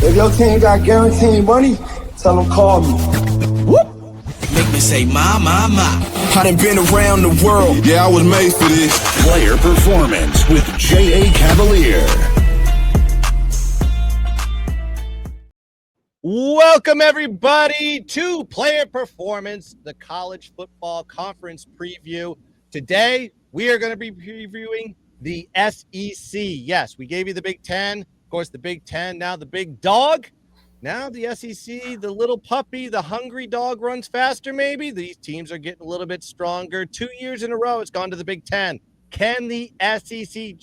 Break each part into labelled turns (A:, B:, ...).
A: If your team got guaranteed money, tell them call me.
B: Whoop. Make me say, my. I done been around the world.
C: Yeah, I was made for this.
D: Player Performance with J.A. Cavalier.
E: Welcome, everybody, to Player Performance, the college football conference preview. Today, we are going to be previewing the SEC. Yes, we gave you the Big Ten. Of course, the Big Ten, now the big dog. Now the SEC, the little puppy, the hungry dog runs faster, maybe. These teams are getting a little bit stronger. 2 years in a row, it's gone to the Big Ten. Can the SEC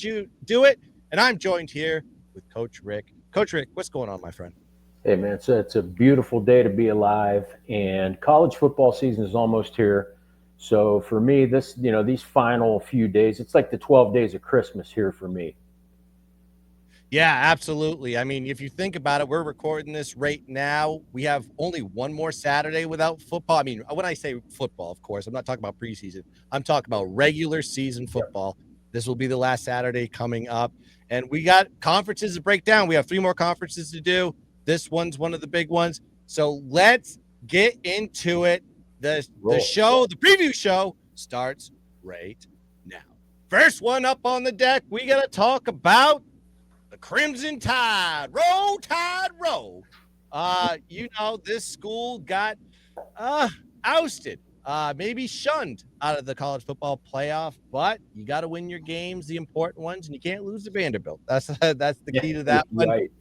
E: do it? And I'm joined here with Coach Rick. Coach Rick, what's going on, my friend?
F: Hey, man, it's a beautiful day to be alive, and college football season is almost here. So for me, these final few days, it's like the 12 days of Christmas here for me.
E: Yeah, absolutely. I mean, if you think about it, we're recording this right now. We have only one more Saturday without football. I mean, when I say football, of course, I'm not talking about preseason. I'm talking about regular season football. This will be the last Saturday coming up. And we got conferences to break down. We have 3 more conferences to do. This one's one of the big ones. So let's get into it. The preview show starts right now. First one up on the deck, we got to talk about the Crimson Tide. Roll, Tide, roll. This school got ousted, maybe shunned out of the college football playoff, but you got to win your games, the important ones, and you can't lose to Vanderbilt. That's the key to that one.
F: Right.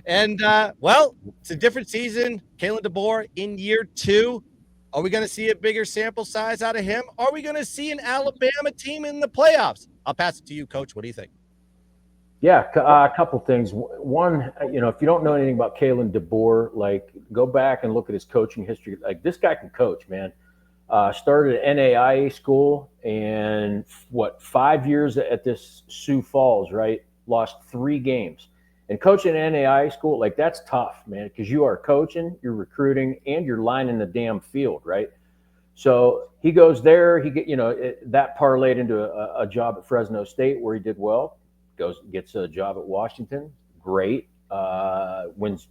E: And, it's a different season. Kalen DeBoer in year 2. Are we going to see a bigger sample size out of him? Are we going to see an Alabama team in the playoffs? I'll pass it to you, Coach. What do you think?
F: Yeah, a couple things. One, if you don't know anything about Kalen DeBoer, go back and look at his coaching history. Like, this guy can coach, man. Started at NAIA school and 5 years at this Sioux Falls, right? Lost 3 games. And coaching at NAIA school, that's tough, man, because you are coaching, you're recruiting, and you're lining the damn field, right? So he goes there. That parlayed into a job at Fresno State where he did well. Gets a job at Washington, great. Wins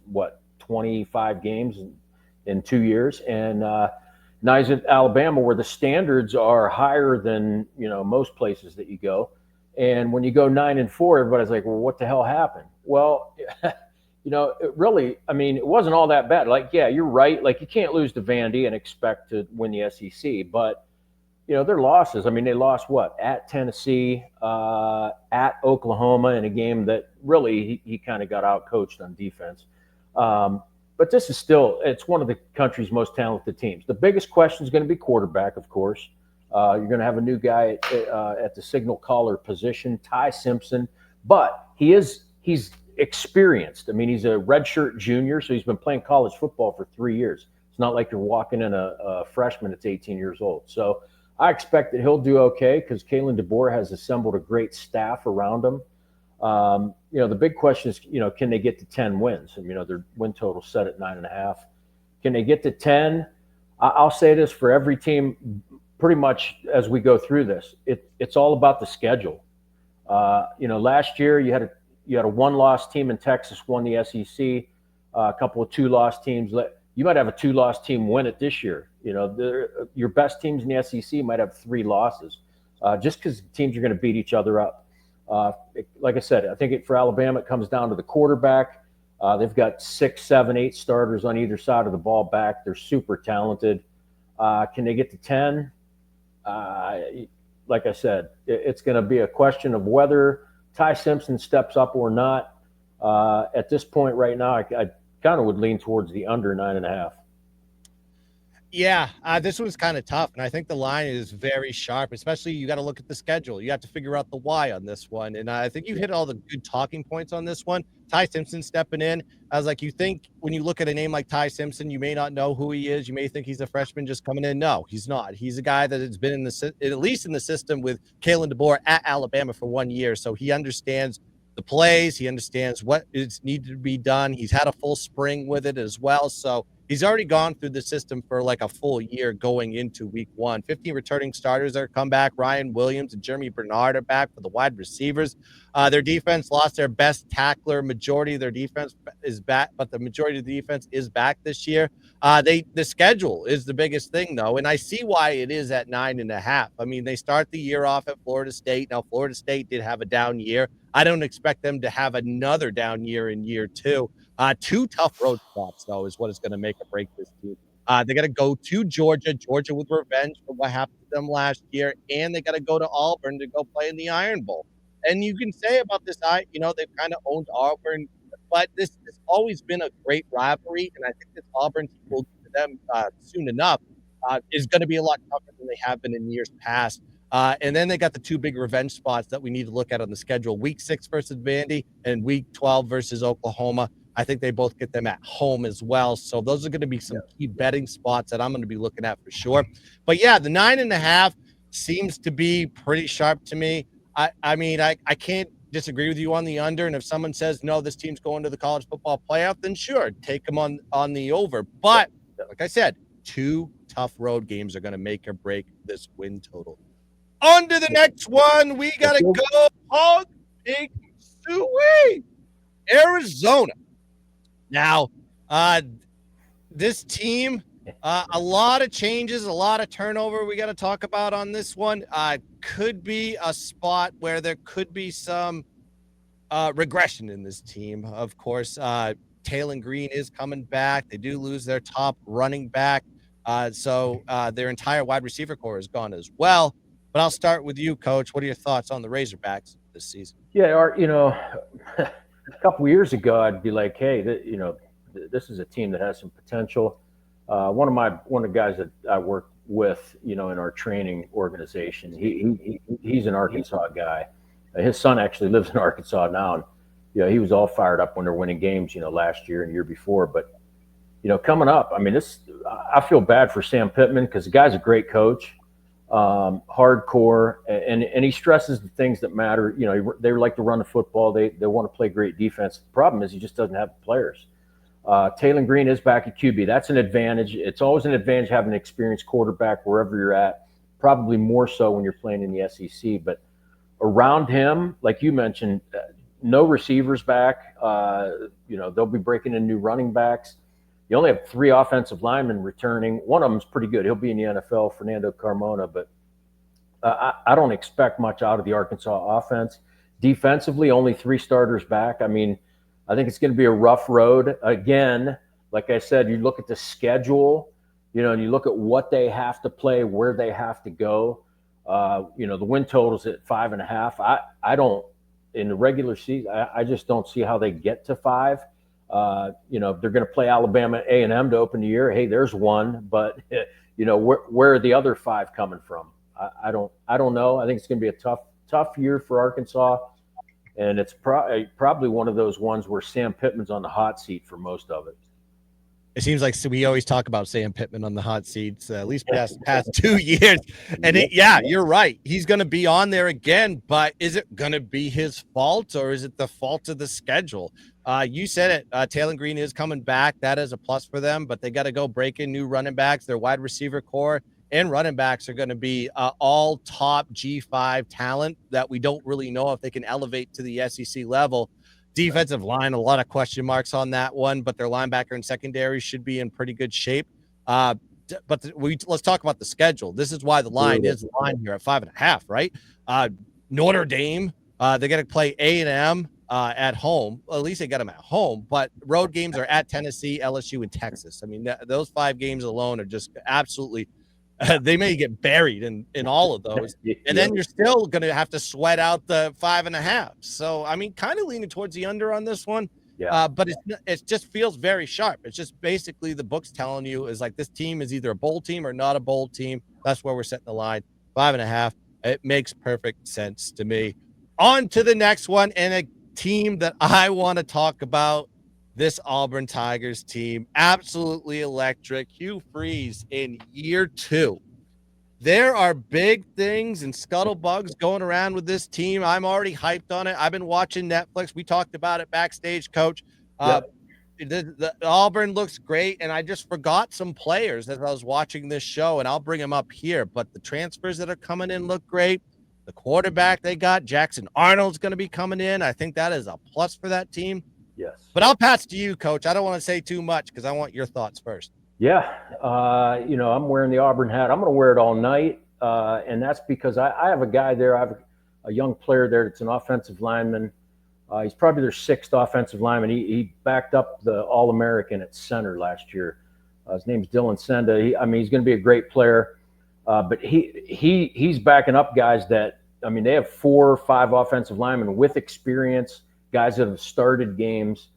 F: 25 games in 2 years, and now he's at Alabama, where the standards are higher than most places that you go. And when you go 9-4, everybody's like, well, what the hell happened? Well, it really, it wasn't all that bad. Yeah, you're right. You can't lose to Vandy and expect to win the SEC, but their losses. They lost at Tennessee, at Oklahoma in a game that really he kind of got out coached on defense. But this is it's one of the country's most talented teams. The biggest question is going to be quarterback, of course. You're going to have a new guy at the signal caller position, Ty Simpson, but he's experienced. He's a redshirt junior, so he's been playing college football for 3 years. It's not like you're walking in a freshman that's 18 years old. So I expect that he'll do okay because Kalen DeBoer has assembled a great staff around him. The big question is, can they get to 10 wins? Their win total set at 9.5. Can they get to 10? I'll say this for every team pretty much as we go through this. It's all about the schedule. Last year you had a 1-loss team in Texas won the SEC, a couple of 2-loss teams. You might have a 2-loss team win it this year. Your best teams in the SEC might have 3 losses just because teams are going to beat each other up. Like I said, I think for Alabama, it comes down to the quarterback. They've got 6, 7, 8 starters on either side of the ball back. They're super talented. Can they get to 10? Like I said, it's going to be a question of whether Ty Simpson steps up or not. At this point right now, I kind of would lean towards the under 9.5.
E: Yeah, this was kind of tough, and I think the line is very sharp, especially you got to look at the schedule. You have to figure out the why on this one, and I think you hit all the good talking points on this one. Ty Simpson stepping in. I was like, you think when you look at a name like Ty Simpson, you may not know who he is. You may think he's a freshman just coming in. No, he's not. He's a guy that has been at least in the system with Kalen DeBoer at Alabama for 1 year, so he understands the plays. He understands what is needed to be done. He's had a full spring with it as well, so He's already gone through the system for like a full year going into week 1. 15 returning starters are come back. Ryan Williams and Jeremy Bernard are back for the wide receivers. Their defense lost their best tackler. Majority of their defense is back, but the majority of the defense is back this year. The schedule is the biggest thing, though, and I see why it is at 9.5. I mean, they start the year off at Florida State. Now, Florida State did have a down year. I don't expect them to have another down year in year 2. 2 tough road spots, though, is what is going to make or break this team. They got to go to Georgia with revenge for what happened to them last year, and they got to go to Auburn to go play in the Iron Bowl. And you can say about this, they've kind of owned Auburn, but this has always been a great rivalry, and I think this Auburn team will get to them soon enough is going to be a lot tougher than they have been in years past. And then they got the 2 big revenge spots that we need to look at on the schedule: Week 6 versus Vandy and Week 12 versus Oklahoma. I think they both get them at home as well. So those are going to be some key betting spots that I'm going to be looking at for sure. But yeah, the 9.5 seems to be pretty sharp to me. I mean, I can't disagree with you on the under. And if someone says, no, this team's going to the college football playoff, then sure, take them on the over. But like I said, 2 tough road games are going to make or break this win total. On to the next one. We got to go hog pig suey, Arizona. Now, this team, a lot of changes, a lot of turnover we got to talk about on this one. Could be a spot where there could be some regression in this team. Of course, Taylon Green is coming back. They do lose their top running back. So their entire wide receiver core is gone as well. But I'll start with you, Coach. What are your thoughts on the Razorbacks this season?
F: Yeah, a couple of years ago, I'd be like, hey, this is a team that has some potential. One of the guys that I work with, in our training organization, he's an Arkansas guy. His son actually lives in Arkansas now, and he was all fired up when they're winning games, last year and year before. But coming up, I mean, I feel bad for Sam Pittman because the guy's a great coach, hardcore, and he stresses the things that matter. They like to run the football. They want to play great defense. The problem is he just doesn't have the players. Taylon Green is back at QB. That's an advantage. It's always an advantage having an experienced quarterback wherever you're at, probably more so when you're playing in the SEC. But around him, like you mentioned, no receivers back. They'll be breaking in new running backs. You only have 3 offensive linemen returning. One of them's pretty good. He'll be in the NFL, Fernando Carmona. But I don't expect much out of the Arkansas offense. Defensively, only 3 starters back. I mean, I think it's going to be a rough road. Again, like I said, you look at the schedule, and you look at what they have to play, where they have to go. The win total's at 5.5. I don't, in the regular season, I just don't see how they get to 5. They're going to play Alabama A&M to open the year. Hey, there's one, but where are the other 5 coming from? I don't know. I think it's going to be a tough year for Arkansas, and it's probably one of those ones where Sam Pittman's on the hot seat for most of it.
E: It seems like we always talk about Sam Pittman on the hot seats, at least past 2 years. And you're right. He's going to be on there again, but is it going to be his fault or is it the fault of the schedule? You said it. Taylon Green is coming back. That is a plus for them, but they got to go break in new running backs. Their wide receiver core and running backs are going to be all top G5 talent that we don't really know if they can elevate to the SEC level. Defensive line, a lot of question marks on that one, but their linebacker and secondary should be in pretty good shape. Let's talk about the schedule. This is why the line is the line here at 5.5, right? Notre Dame, they got to play A&M at home. Well, at least they got them at home, but road games are at Tennessee, LSU, and Texas. I mean, those 5 games alone are just absolutely they may get buried in all of those. And then you're still going to have to sweat out the 5.5. So, I mean, kind of leaning towards the under on this one. Yeah. But it just feels very sharp. It's just basically the book's telling you is like this team is either a bowl team or not a bowl team. That's where we're setting the line. 5.5. It makes perfect sense to me. On to the next one, and a team that I want to talk about. This Auburn Tigers team, absolutely electric. Hugh Freeze in year 2. There are big things and scuttlebugs going around with this team. I'm already hyped on it. I've been watching Netflix. We talked about it backstage, Coach.
F: Yep.
E: the Auburn looks great, and I just forgot some players as I was watching this show, and I'll bring them up here. But the transfers that are coming in look great. The quarterback they got, Jackson Arnold's going to be coming in. I think that is a plus for that team.
F: Yes.
E: But I'll pass to you, Coach. I don't want to say too much because I want your thoughts first.
F: Yeah. I'm wearing the Auburn hat. I'm going to wear it all night. And that's because I have a guy there. I have a young player there that's an offensive lineman. He's probably their sixth offensive lineman. He backed up the All-American at center last year. His name's Dylan Senda. He's going to be a great player. But he's backing up guys that, they have 4 or 5 offensive linemen with experience, guys that have started games.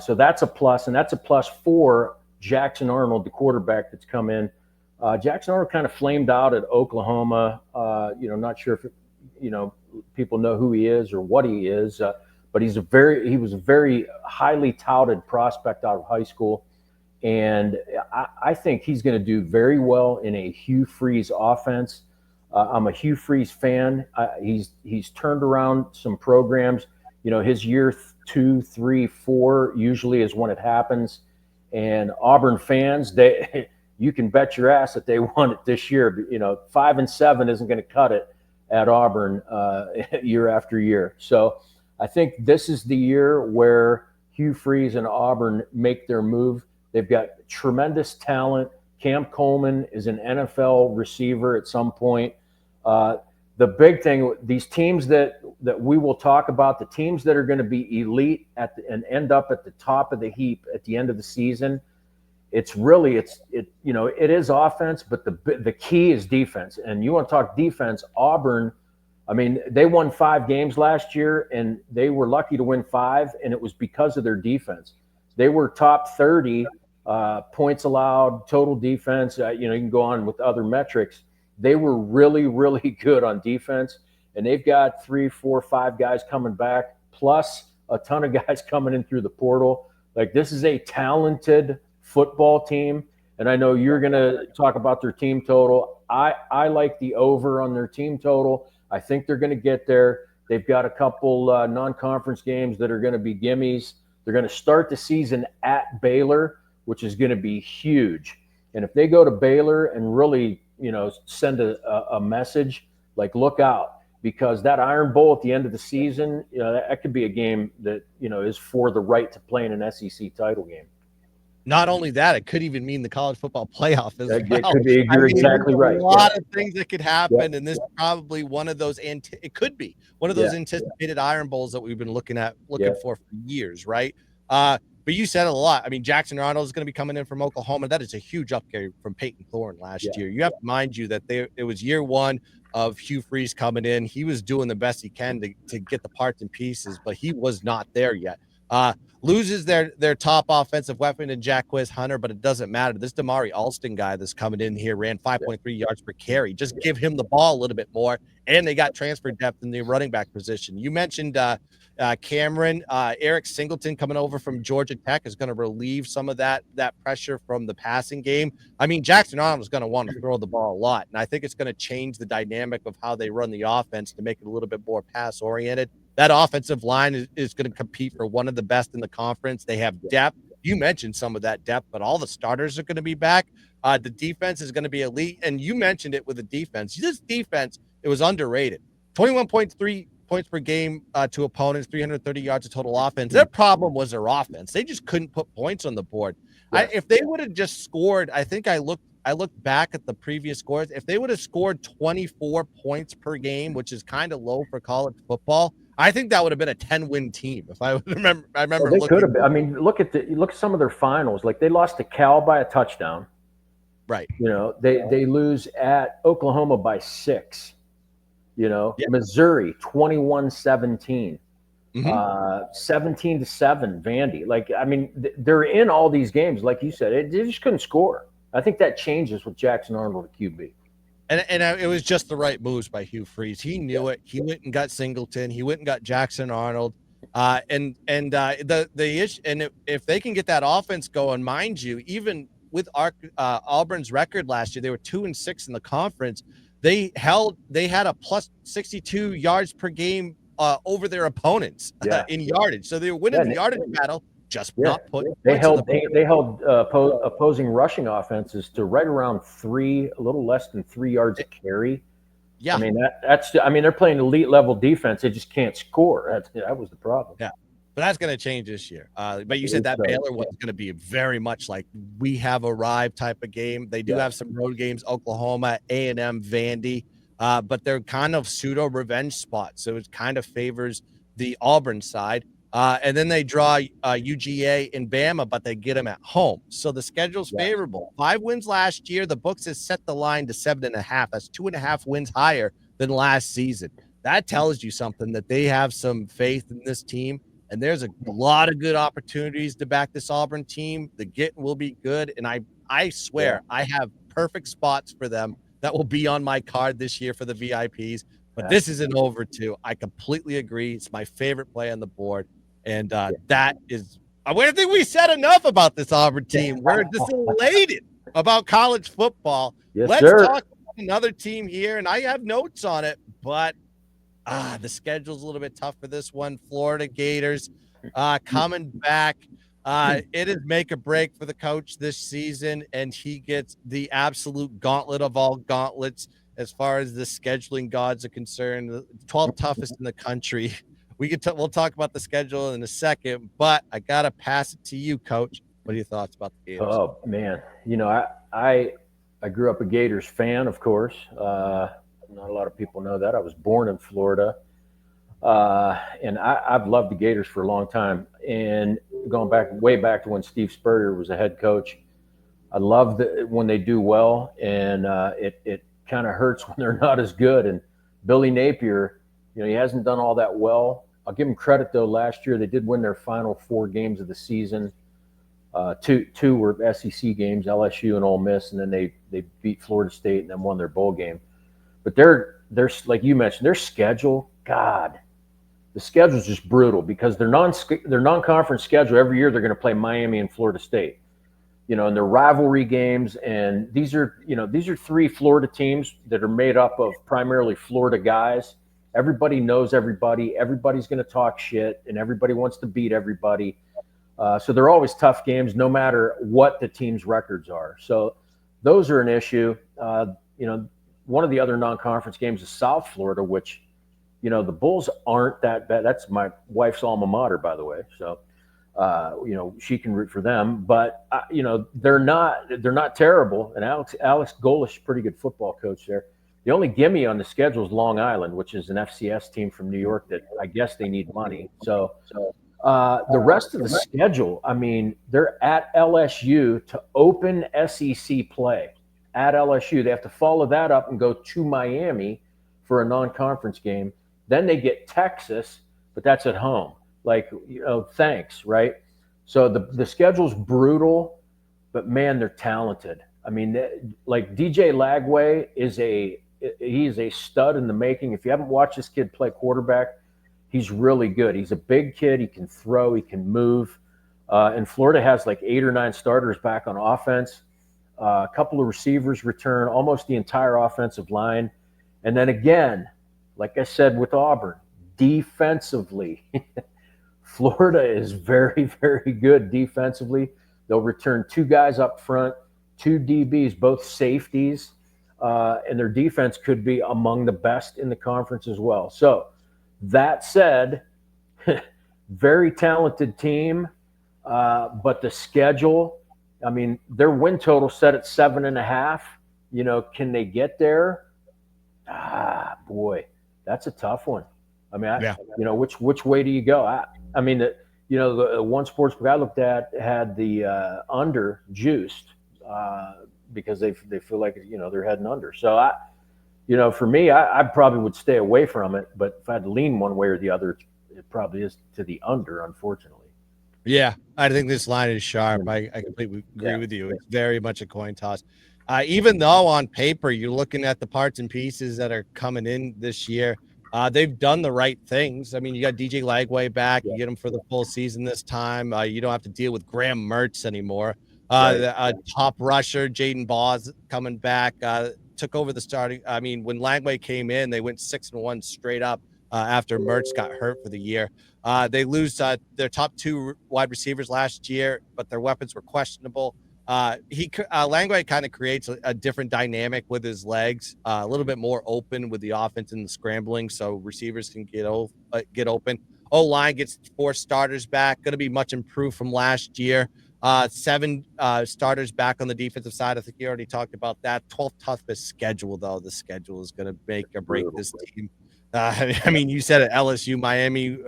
F: So that's a plus, and that's a plus for Jackson Arnold, the quarterback that's come in. Jackson Arnold kind of flamed out at Oklahoma. Not sure if people know who he is or what he is, but he was a very highly touted prospect out of high school, and I think he's going to do very well in a Hugh Freeze offense. I'm a Hugh Freeze fan. He's turned around some programs. His year 2, 3, 4 usually is when it happens. And Auburn fans, you can bet your ass that they want it this year. 5-7 isn't going to cut it at Auburn year after year. So I think this is the year where Hugh Freeze and Auburn make their move. They've got tremendous talent. Cam Coleman is an NFL receiver at some point. The big thing, these teams that we will talk about, the teams that are going to be elite and end up at the top of the heap at the end of the season, it is offense, but the key is defense. And you want to talk defense, Auburn, they won 5 games last year, and they were lucky to win 5, and it was because of their defense. They were top 30 points allowed, total defense. You can go on with other metrics. They were really, really good on defense, and they've got 3, 4, 5 guys coming back, plus a ton of guys coming in through the portal. Like, this is a talented football team, and I know you're going to talk about their team total. I like the over on their team total. I think they're going to get there. They've got a couple non-conference games that are going to be gimmies. They're going to start the season at Baylor, which is going to be huge. And if they go to Baylor and really send a message, like, look out, because that Iron Bowl at the end of the season, that could be a game that, is for the right to play in an SEC title game.
E: Not only that, it could even mean the college football playoff as well.
F: It could be, you're exactly right.
E: A lot of things that could happen, and this is probably one of those, it could be one of those anticipated Iron Bowls that we've been looking for years, right? But you said it a lot. Jackson Arnold is going to be coming in from Oklahoma. That is a huge upgrade from Peyton Thorne last year. You have to mind you that it was year 1 of Hugh Freeze coming in. He was doing the best he can to get the parts and pieces, but he was not there yet. Loses their top offensive weapon in Jacquez Hunter, but it doesn't matter. This Damari Alston guy that's coming in here ran 5.3 yards per carry. Just give him the ball a little bit more, and they got transfer depth in the running back position. You mentioned Cameron. Eric Singleton coming over from Georgia Tech is going to relieve some of that pressure from the passing game. Jackson Arnold is going to want to throw the ball a lot, and I think it's going to change the dynamic of how they run the offense to make it a little bit more pass-oriented. That offensive line is going to compete for one of the best in the conference. They have depth. You mentioned some of that depth, but all the starters are going to be back. The defense is going to be elite, and you mentioned it with the defense. This defense, it was underrated. 21.3 points per game to opponents, 330 yards of total offense. Their problem was their offense. They just couldn't put points on the board. If they would have just scored, I think I looked back at the previous scores. If they would have scored 24 points per game, which is kind of low for college football, I think that would have been a 10-win team. If I remember,
F: they could have been. Look at some of their finals. Like, they lost to Cal by a touchdown.
E: Right.
F: They lose at Oklahoma by 6. Missouri 21-17. 17-7 Vandy. They're in all these games, like you said. They just couldn't score. I think that changes with Jackson Arnold at QB.
E: And it was just the right moves by Hugh Freeze. He knew it. He went and got Singleton. He went and got Jackson Arnold. The issue, and if they can get that offense going, mind you, even with Auburn's record last year, they were 2-6 in the conference. They had a plus 62 yards per game over their opponents in yardage. So they were winning the yardage battle, just
F: Yeah,
E: not putting
F: they
E: points on
F: held
E: the board.
F: opposing rushing offenses to right around a little less than 3 yards a carry.
E: Yeah.
F: I mean they're playing elite level defense. They just can't score. That was the problem.
E: Yeah. But that's going to change this year. But you said that Baylor one's going to be very much like we have arrived type of game. They do have some road games, Oklahoma, A&M, Vandy, but they're kind of pseudo revenge spots. So it kind of favors the Auburn side. And then they draw UGA and Bama, but they get them at home. So the schedule's favorable. 5 wins last year. The books has set the line to 7.5. That's 2.5 wins higher than last season. That tells you something, that they have some faith in this team. And there's a lot of good opportunities to back this Auburn team. The get will be good. And I swear I have perfect spots for them that will be on my card this year for the VIPs. But this isn't over too. I completely agree. It's my favorite play on the board. And that is – I don't think we said enough about this Auburn team. We're just elated about college football. Let's talk about another team here. And I have notes on it, but – the schedule's a little bit tough for this one. Florida Gators coming back. It is make or break for the coach this season, and he gets the absolute gauntlet of all gauntlets as far as the scheduling gods are concerned. The 12th toughest in the country. We'll talk about the schedule in a second, but I gotta pass it to you, Coach. What are your thoughts about the Gators?
F: Oh man, I grew up a Gators fan, of course. Not a lot of people know that. I was born in Florida, and I've loved the Gators for a long time. And going way back to when Steve Spurrier was a head coach, I love when they do well, and it kind of hurts when they're not as good. And Billy Napier, he hasn't done all that well. I'll give him credit though. Last year they did win their final 4 games of the season. Two were SEC games, LSU and Ole Miss, and then they beat Florida State and then won their bowl game. But they're like you mentioned, their schedule, God, the schedule is just brutal because their non-conference schedule every year they're going to play Miami and Florida State, and their rivalry games. And these are 3 Florida teams that are made up of primarily Florida guys. Everybody knows everybody. Everybody's going to talk shit, and everybody wants to beat everybody. So they're always tough games, no matter what the team's records are. So those are an issue. One of the other non-conference games is South Florida, which, the Bulls aren't that bad. That's my wife's alma mater, by the way. So, she can root for them, but they're not terrible. And Alex Golish, pretty good football coach there. The only gimme on the schedule is Long Island, which is an FCS team from New York that I guess they need money. So the rest of the schedule, I mean, they're at LSU to open SEC play. At LSU, they have to follow that up and go to Miami for a non-conference game. Then they get Texas, but that's at home. Thanks, right? So the schedule's brutal, but man, they're talented. I mean, like DJ Lagway is a stud in the making. If you haven't watched this kid play quarterback, he's really good. He's a big kid. He can throw. He can move. And Florida has like 8 or 9 starters back on offense. A couple of receivers return, almost the entire offensive line. And then again, like I said with Auburn, defensively, Florida is very, very good defensively. They'll return 2 guys up front, 2 DBs, both safeties, and their defense could be among the best in the conference as well. So that said, very talented team, but the schedule, I mean, their win total set at 7.5. Can they get there? Boy, that's a tough one. I mean, which way do you go? I mean, the one sports book I looked at had the under juiced because they feel like they're heading under. So for me, I probably would stay away from it. But if I had to lean one way or the other, it probably is to the under, unfortunately.
E: Yeah, I think this line is sharp. I completely agree with you. It's very much a coin toss. Even though on paper you're looking at the parts and pieces that are coming in this year, they've done the right things. I mean, you got DJ Lagway back. You get him for the full season this time. You don't have to deal with Graham Mertz anymore. The top rusher, Jaden Baugh, coming back, took over the starting. I mean, when Lagway came in, they went 6-1 straight up. after Mertz got hurt for the year. They lose their top 2 wide receivers last year, but their weapons were questionable. Langway kind of creates a different dynamic with his legs, a little bit more open with the offense and the scrambling, so receivers can get open. O-line gets 4 starters back, going to be much improved from last year. 7 starters back on the defensive side. I think you already talked about that. 12th toughest schedule, though. The schedule is going to make or break this team. I mean, you said it, LSU, Miami,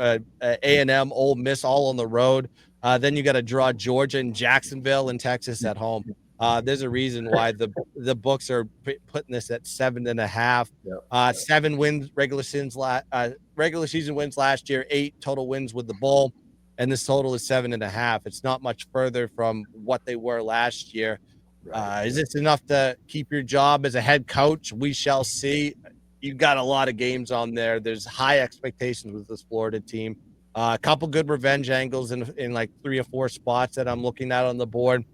E: A&M, Ole Miss, all on the road. Then you got to draw Georgia and Jacksonville and Texas at home. There's a reason why the books are putting this at 7.5. 7 wins regular season wins last year, 8 total wins with the bowl, and this total is 7.5. It's not much further from what they were last year. Is this enough to keep your job as a head coach? We shall see. You've got a lot of games on there. There's high expectations with this Florida team. A couple good revenge angles in like 3 or 4 spots that I'm looking at on the board.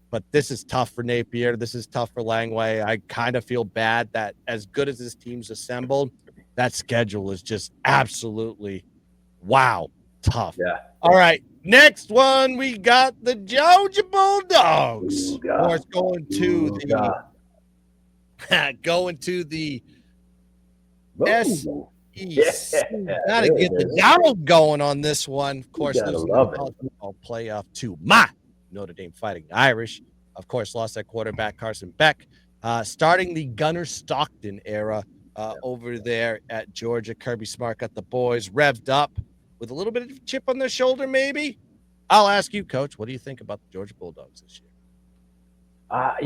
E: But this is tough for Napier. This is tough for Langway. I kind of feel bad that as good as this team's assembled, that schedule is just absolutely, wow, tough.
F: Yeah.
E: All right. Next one, we got the Georgia Bulldogs. Of course, going to the SEC. Gotta get the Donald going on this one. Of course, losing the college football playoff to my Notre Dame Fighting Irish. Of course, lost that quarterback Carson Beck. Starting the Gunnar Stockton era over there at Georgia. Kirby Smart got the boys revved up with a little bit of chip on their shoulder, maybe. I'll ask you, Coach, what do you think about the Georgia Bulldogs this year?
F: I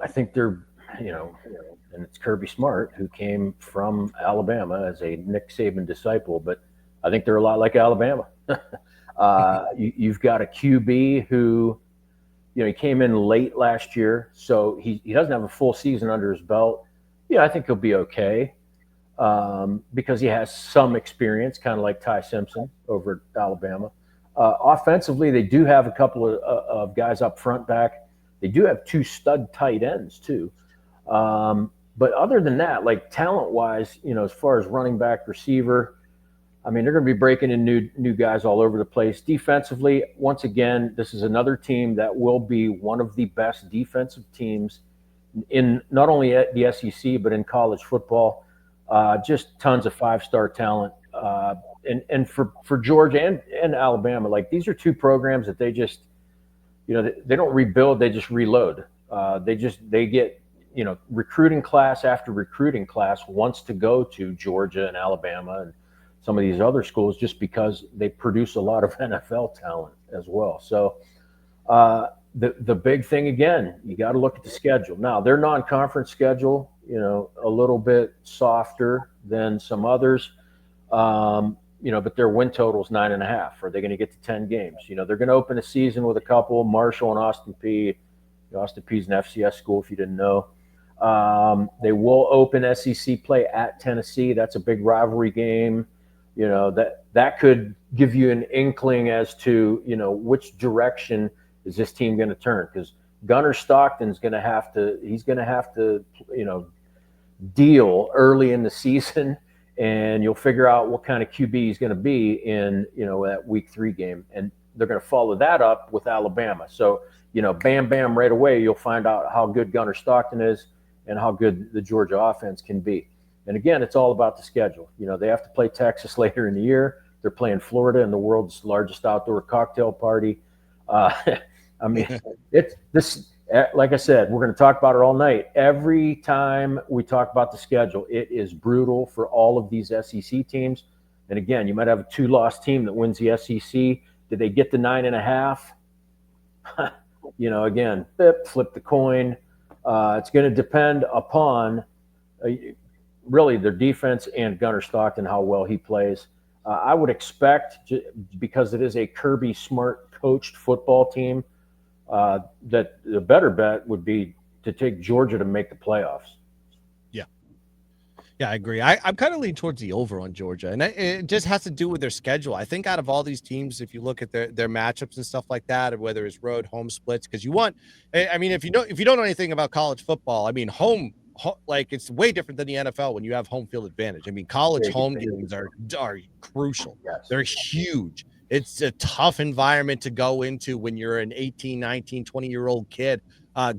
F: think they're, and it's Kirby Smart, who came from Alabama as a Nick Saban disciple, but I think they're a lot like Alabama. You've got a QB who, he came in late last year, so he doesn't have a full season under his belt. Yeah, I think he'll be okay because he has some experience, kind of like Ty Simpson over at Alabama. Offensively, they do have a couple of guys up front back. They do have 2 stud tight ends too. But other than that, like talent-wise, as far as running back, receiver, I mean, they're going to be breaking in new guys all over the place. Defensively, once again, this is another team that will be one of the best defensive teams in not only at the SEC, but in college football. Just tons of 5-star talent. And for Georgia and Alabama, like these are 2 programs that they just, they don't rebuild, they just reload. They get, recruiting class after recruiting class wants to go to Georgia and Alabama and some of these other schools just because they produce a lot of NFL talent as well. So the big thing, again, you got to look at the schedule. Now, their non-conference schedule, a little bit softer than some others, but their win total is 9.5. Are they going to get to 10 games? They're going to open a season with a couple, Marshall and Austin Peay. Austin Peay's an FCS school, if you didn't know. They will open SEC play at Tennessee. That's a big rivalry game. That could give you an inkling as to, which direction is this team going to turn? Because Gunnar Stockton's going to have to, deal early in the season, and you'll figure out what kind of QB he's going to be in, that week 3 game. And they're going to follow that up with Alabama. So, bam, bam, right away, you'll find out how good Gunnar Stockton is and how good the Georgia offense can be. And again, it's all about the schedule. They have to play Texas later in the year. They're playing Florida in the world's largest outdoor cocktail party. I mean, it's this. Like I said, we're going to talk about it all night. Every time we talk about the schedule, it is brutal for all of these SEC teams. And again, you might have a 2-loss team that wins the SEC. Did they get the 9.5? Again, flip the coin. It's going to depend upon really their defense and Gunnar Stockton, how well he plays. I would expect, because it is a Kirby Smart coached football team, that the better bet would be to take Georgia to make the playoffs.
E: Yeah, I agree. I'm kind of leaning towards the over on Georgia, and it just has to do with their schedule. I think out of all these teams, if you look at their matchups and stuff like that, or whether it's road home splits, because you want, I mean, if you don't know anything about college football, I mean, home like it's way different than the NFL when you have home field advantage. I mean, college home games are crucial.
F: Yes.
E: They're huge. It's a tough environment to go into when you're an 18, 19, 20-year-old kid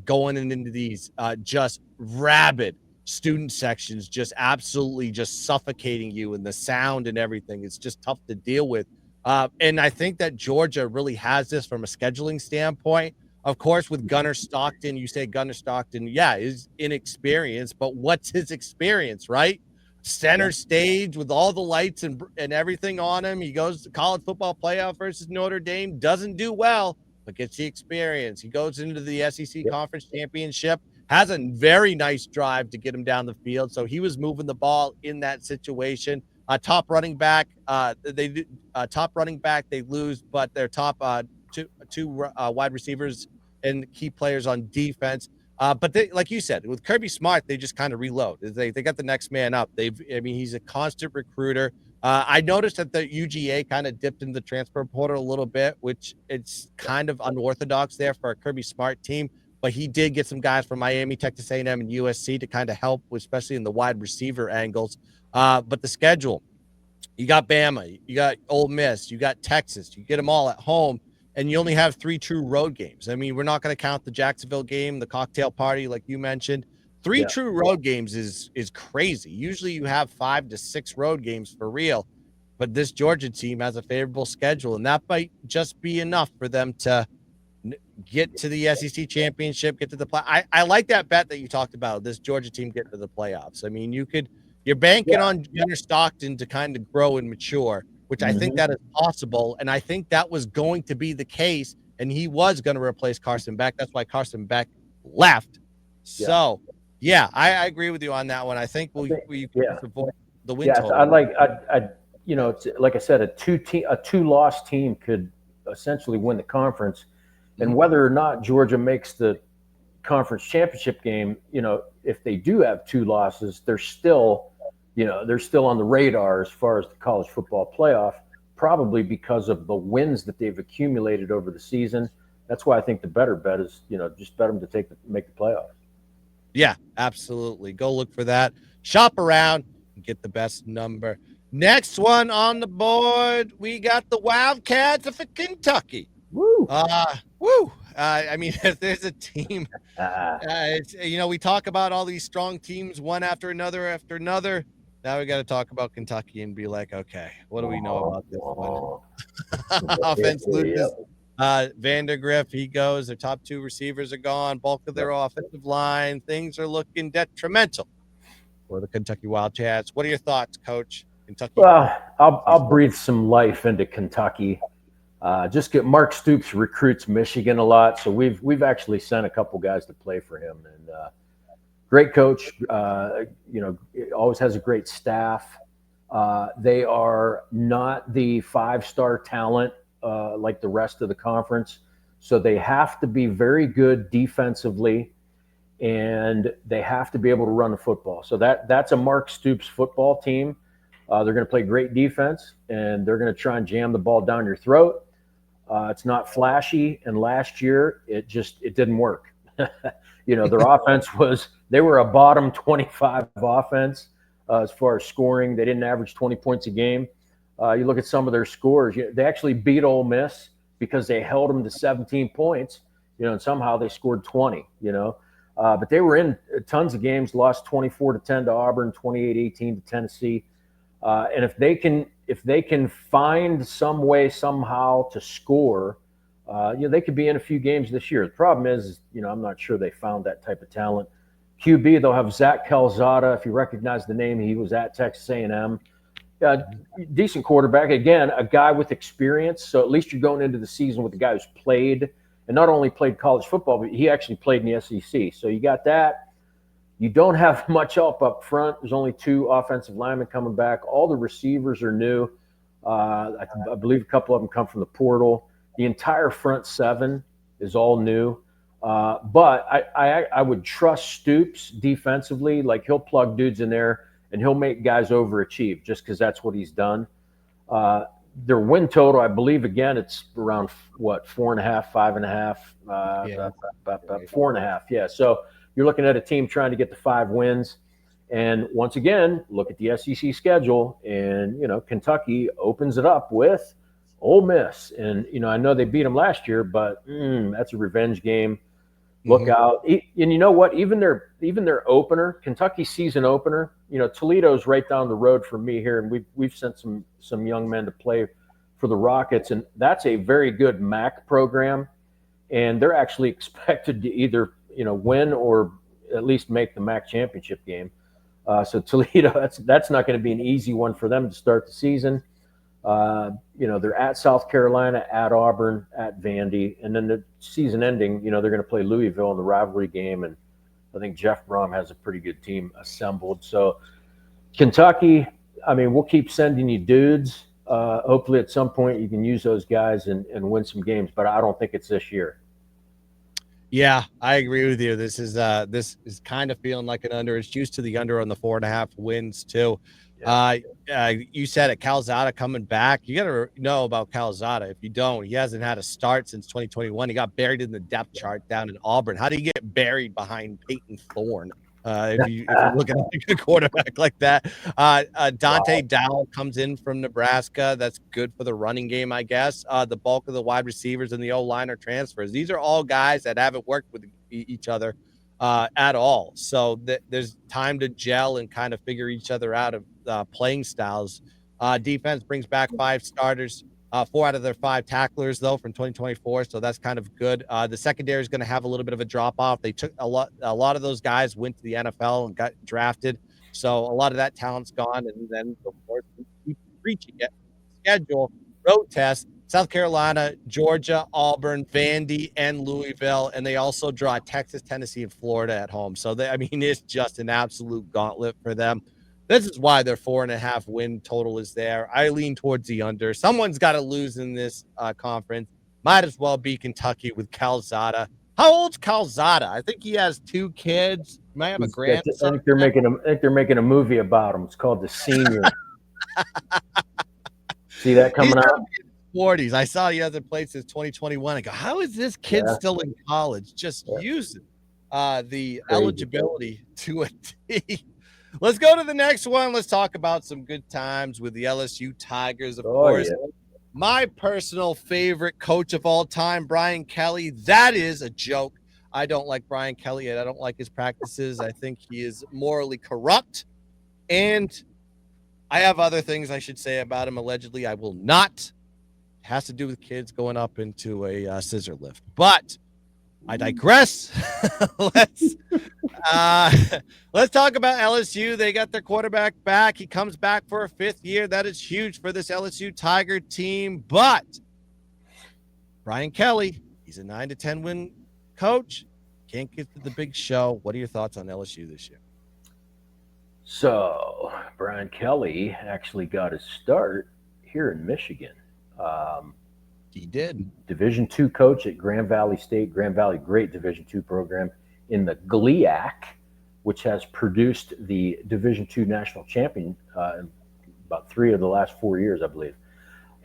E: going into these just rabid student sections, just absolutely just suffocating you, and the sound and everything. It's just tough to deal with. And I think that Georgia really has this from a scheduling standpoint. Of course, with Gunnar Stockton, you say Gunnar Stockton, yeah, is inexperienced, but what's his experience, right? Center stage with all the lights and everything on him. He goes to college football playoff versus Notre Dame, doesn't do well, but gets the experience. He goes into the SEC Conference Championship, has a very nice drive to get him down the field. So he was moving the ball in that situation. Top running back, they lose, but their top two wide receivers and key players on defense. But they, like you said, with Kirby Smart, they just kind of reload. They got the next man up. He's a constant recruiter. I noticed that the UGA kind of dipped into the transfer portal a little bit, which it's kind of unorthodox there for a Kirby Smart team. But he did get some guys from Miami, Texas A&M, and USC to kind of help, especially in the wide receiver angles. But the schedule, you got Bama, you got Ole Miss, you got Texas, you get them all at home, and you only have 3 true road games. I mean, we're not going to count the Jacksonville game, the cocktail party, like you mentioned. 3 true road games is crazy. Usually you have 5 to 6 road games for real, but this Georgia team has a favorable schedule, and that might just be enough for them to get to the SEC championship, get to the play. I like that bet that you talked about, this Georgia team getting to the playoffs. I mean, you're banking on Gunnar Stockton to kind of grow and mature, which I think that is possible. And I think that was going to be the case. And he was going to replace Carson Beck. That's why Carson Beck left. So, I agree with you on that one. I think we avoid the win total.
F: It's like I said, a two-loss team could essentially win the conference. And whether or not Georgia makes the conference championship game, if they do have 2 losses, they're still on the radar as far as the college football playoff, probably because of the wins that they've accumulated over the season. That's why I think the better bet is, just bet them to make the playoffs.
E: Yeah, absolutely. Go look for that. Shop around and get the best number. Next one on the board, we got the Wildcats of Kentucky.
F: Woo!
E: I mean, if there's a team, we talk about all these strong teams, one after another. Now we got to talk about Kentucky and be like, okay, what do we know about this one? Offense loses. Vandergriff, he goes. Their top 2 receivers are gone. Bulk of their offensive line. Things are looking detrimental for the Kentucky Wildcats. What are your thoughts, Coach? Kentucky.
F: Well, I'll breathe some life into Kentucky. Just get Mark Stoops recruits Michigan a lot, so we've actually sent a couple guys to play for him, and great coach. Always has a great staff. They are not the 5-star talent like the rest of the conference, so they have to be very good defensively, and they have to be able to run the football. So that's a Mark Stoops football team. They're going to play great defense, and they're going to try and jam the ball down your throat. It's not flashy, and last year it didn't work. Their offense they were a bottom 25 offense as far as scoring. They didn't average 20 points a game. You look at some of their scores. They actually beat Ole Miss because they held them to 17 points. And somehow they scored 20. But they were in tons of games. Lost 24-10 to Auburn, 28-18 to Tennessee. And if they can find some way somehow to score, they could be in a few games this year. The problem is, I'm not sure they found that type of talent. QB, they'll have Zach Calzada. If you recognize the name, he was at Texas A&M. Decent quarterback. Again, a guy with experience. So at least you're going into the season with a guy who's played, and not only played college football, but he actually played in the SEC. So you got that. You don't have much help up front. There's only 2 offensive linemen coming back. All the receivers are new. I believe a couple of them come from the portal. The entire front 7 is all new. But I would trust Stoops defensively. Like, he'll plug dudes in there, and he'll make guys overachieve just because that's what he's done. Their win total, I believe, again, it's around, 4.5, 5.5, 4.5. Yeah. So you're looking at a team trying to get to 5 wins. And once again, look at the SEC schedule, and Kentucky opens it up with Ole Miss. And I know they beat them last year, but that's a revenge game. Look out. And you know what? Even their opener, Kentucky season opener, Toledo's right down the road from me here, and we've sent some young men to play for the Rockets, and that's a very good MAC program, and they're actually expected to either win or at least make the MAC championship game. So Toledo, that's not going to be an easy one for them to start the season. They're at South Carolina, at Auburn, at Vandy, and then the season ending, they're going to play Louisville in the rivalry game, and I think Jeff Brom has a pretty good team assembled. So Kentucky, we'll keep sending you dudes. Hopefully at some point you can use those guys and win some games, but I don't think it's this year.
E: Yeah, I agree with you. This is kind of feeling like an under. It's used to the under on the 4.5 wins too. You said it, Calzada coming back. You got to know about Calzada. If you don't, he hasn't had a start since 2021. He got buried in the depth chart down in Auburn. How do you get buried behind Peyton Thorne? If you're looking at a quarterback like that, Dante Dowell comes in from Nebraska. That's good for the running game, I guess. The bulk of the wide receivers and the O-line are transfers. These are all guys that haven't worked with each other at all. So there's time to gel and kind of figure each other out of playing styles. Defense brings back 5 starters. 4 out of their 5 tacklers, though, from 2024, so that's kind of good. The secondary is going to have a little bit of a drop-off. They took a lot of those guys went to the NFL and got drafted, so a lot of that talent's gone. And then, of course, we keep reaching it. Schedule, road test, South Carolina, Georgia, Auburn, Vandy, and Louisville, and they also draw Texas, Tennessee, and Florida at home. So, it's just an absolute gauntlet for them. This is why their 4.5 win total is there. I lean towards the under. Someone's got to lose in this conference. Might as well be Kentucky with Calzada. How old's Calzada? I think he has 2 kids. He might have a grandson.
F: I think they're making a movie about him. It's called The Senior. See that coming out?
E: 40s. I saw the other place since 2021. I go, how is this kid still in college? Just using the eligibility to a T. Let's go to the next one. Let's talk about some good times with the LSU Tigers, of course. Yeah. My personal favorite coach of all time, Brian Kelly. That is a joke. I don't like Brian Kelly, and I don't like his practices. I think he is morally corrupt, and I have other things I should say about him. Allegedly, I will not. It has to do with kids going up into a scissor lift, but I digress. Let's talk about LSU. They got their quarterback back. He comes back for a 5th year. That is huge for this LSU Tiger team. But Brian Kelly, he's a 9 to 10 win coach. Can't get to the big show. What are your thoughts on LSU this year?
F: So Brian Kelly actually got his start here in Michigan.
E: He did.
F: Division II coach at Grand Valley State. Grand Valley, great Division II program in the GLIAC, which has produced the Division II national champion in about 3 of the last 4 years, I believe.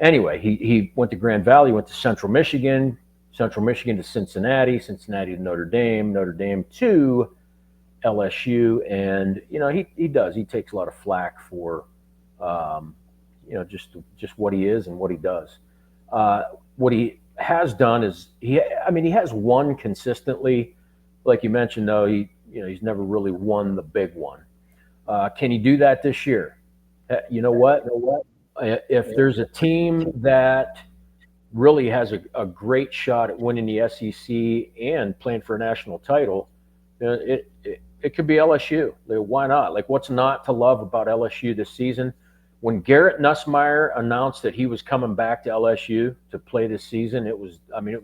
F: Anyway, he went to Grand Valley, went to Central Michigan to Cincinnati to Notre Dame to LSU, and he takes a lot of flack for just what he is and what he does. What he has done is he has won consistently. Like you mentioned, though, he's never really won the big one. Can he do that this year? You know what? If there's a team that really has a great shot at winning the SEC and playing for a national title, it could be LSU. Why not? Like, what's not to love about LSU this season? When Garrett Nussmeier announced that he was coming back to LSU to play this season, it was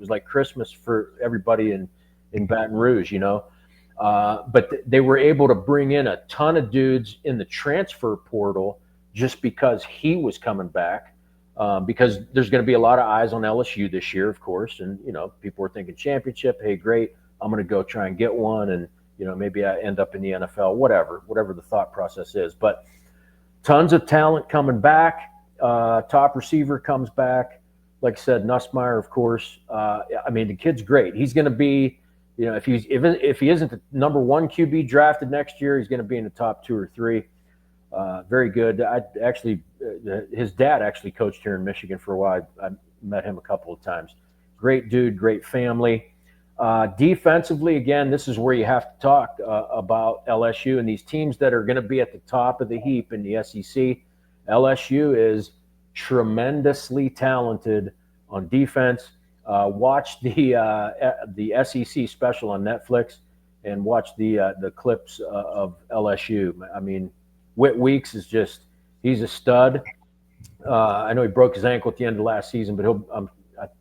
F: like Christmas for everybody in Baton Rouge, But they were able to bring in a ton of dudes in the transfer portal just because he was coming back. Because there's going to be a lot of eyes on LSU this year, of course, and people are thinking championship. Hey, great! I'm going to go try and get one, and maybe I end up in the NFL. Whatever the thought process is, but. Tons of talent coming back. Top receiver comes back. Like I said, Nussmeier, of course. The kid's great. He's going to be, if he isn't the number one QB drafted next year, he's going to be in the top 2 or 3. Very good. His dad actually coached here in Michigan for a while. I met him a couple of times. Great dude, great family. Defensively, again, this is where you have to talk about LSU and these teams that are going to be at the top of the heap in the SEC. LSU is tremendously talented on defense. Watch the SEC special on Netflix and watch the clips of LSU. I mean, Whit Weeks he's a stud. I know he broke his ankle at the end of last season, but I'm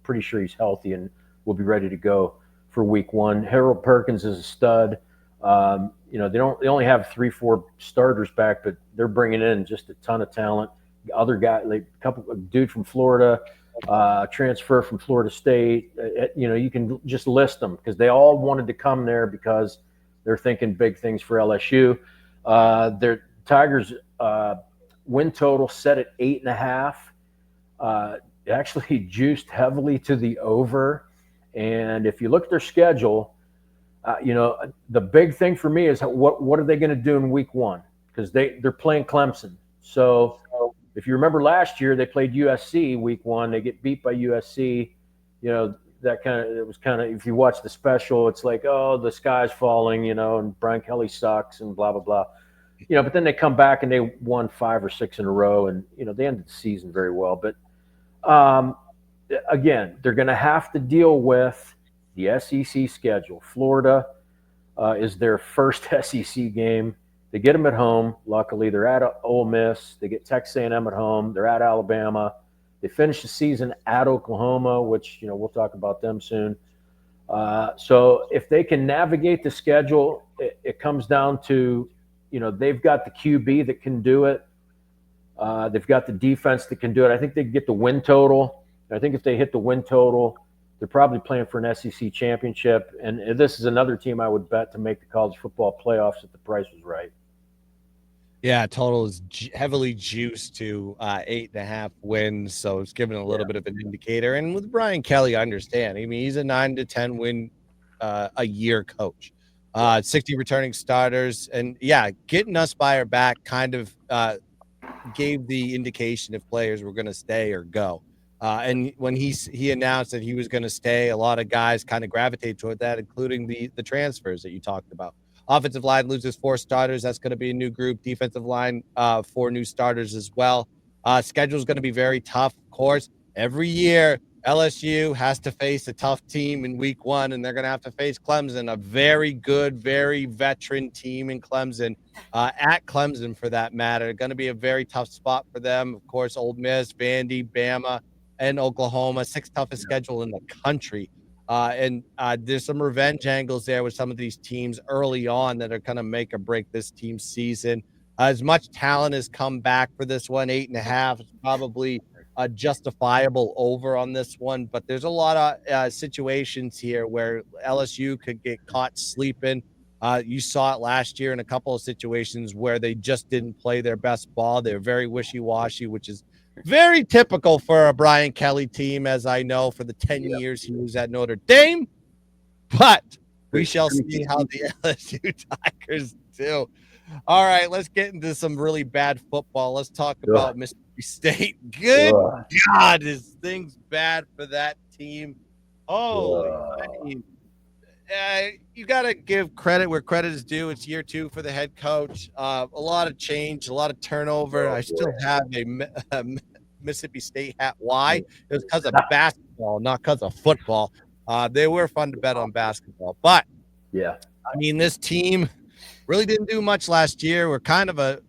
F: pretty sure he's healthy and will be ready to go for week 1. Harold Perkins is a stud. They only have 3-4 starters back, but they're bringing in just a ton of talent. Other guy, like a dude from Florida, transfer from Florida State. You can just list them because they all wanted to come there because they're thinking big things for LSU. Their Tigers win total set at 8.5. Actually juiced heavily to the over. And if you look at their schedule, the big thing for me is what are they going to do in week 1? Because they're playing Clemson. So if you remember last year, they played USC week 1. They get beat by USC. It was kind of, if you watch the special, it's like, oh, the sky's falling, and Brian Kelly sucks and blah, blah, blah. But then they come back and they won 5 or 6 in a row, and they ended the season very well. But again, they're going to have to deal with the SEC schedule. Florida is their first SEC game. They get them at home. Luckily, they're at Ole Miss. They get Texas A&M at home. They're at Alabama. They finish the season at Oklahoma, which we'll talk about them soon. So if they can navigate the schedule, it comes down to they've got the QB that can do it. They've got the defense that can do it. I think they can get the win total. I think if they hit the win total, they're probably playing for an SEC championship. And this is another team I would bet to make the college football playoffs if the price was right.
E: Yeah, total is heavily juiced to 8.5 wins, so it's given a little bit of an indicator. And with Brian Kelly, I understand. I mean, he's a 9 to 10 win a year coach. 60 returning starters, and getting us by our back kind of gave the indication if players were going to stay or go. And when he announced that he was going to stay, a lot of guys kind of gravitate toward that, including the transfers that you talked about. Offensive line loses 4 starters. That's going to be a new group. Defensive line, 4 new starters as well. Schedule is going to be very tough, of course. Every year, LSU has to face a tough team in week 1, and they're going to have to face Clemson, a very good, very veteran team in Clemson, at Clemson for that matter. Going to be a very tough spot for them. Of course, Ole Miss, Vandy, Bama, and Oklahoma, 6th toughest schedule in the country. And there's some revenge angles there with some of these teams early on that are going to make or break this team's season. As much talent has come back for this one, 8.5 is probably a justifiable over on this one. But there's a lot of situations here where LSU could get caught sleeping. You saw it last year in a couple of situations where they just didn't play their best ball. They're very wishy-washy, which is very typical for a Brian Kelly team, as I know, for the 10 years he was at Notre Dame. But we shall see how the LSU Tigers do. All right, let's get into some really bad football. Let's talk about Mississippi State. Good God, is things bad for that team? I mean, you got to give credit where credit is due. It's year 2 for the head coach. A lot of change, a lot of turnover. I still have a Mississippi State hat. Why? It was because of basketball, not because of football. They were fun to bet on basketball. But, I mean, this team really didn't do much last year. We're kind of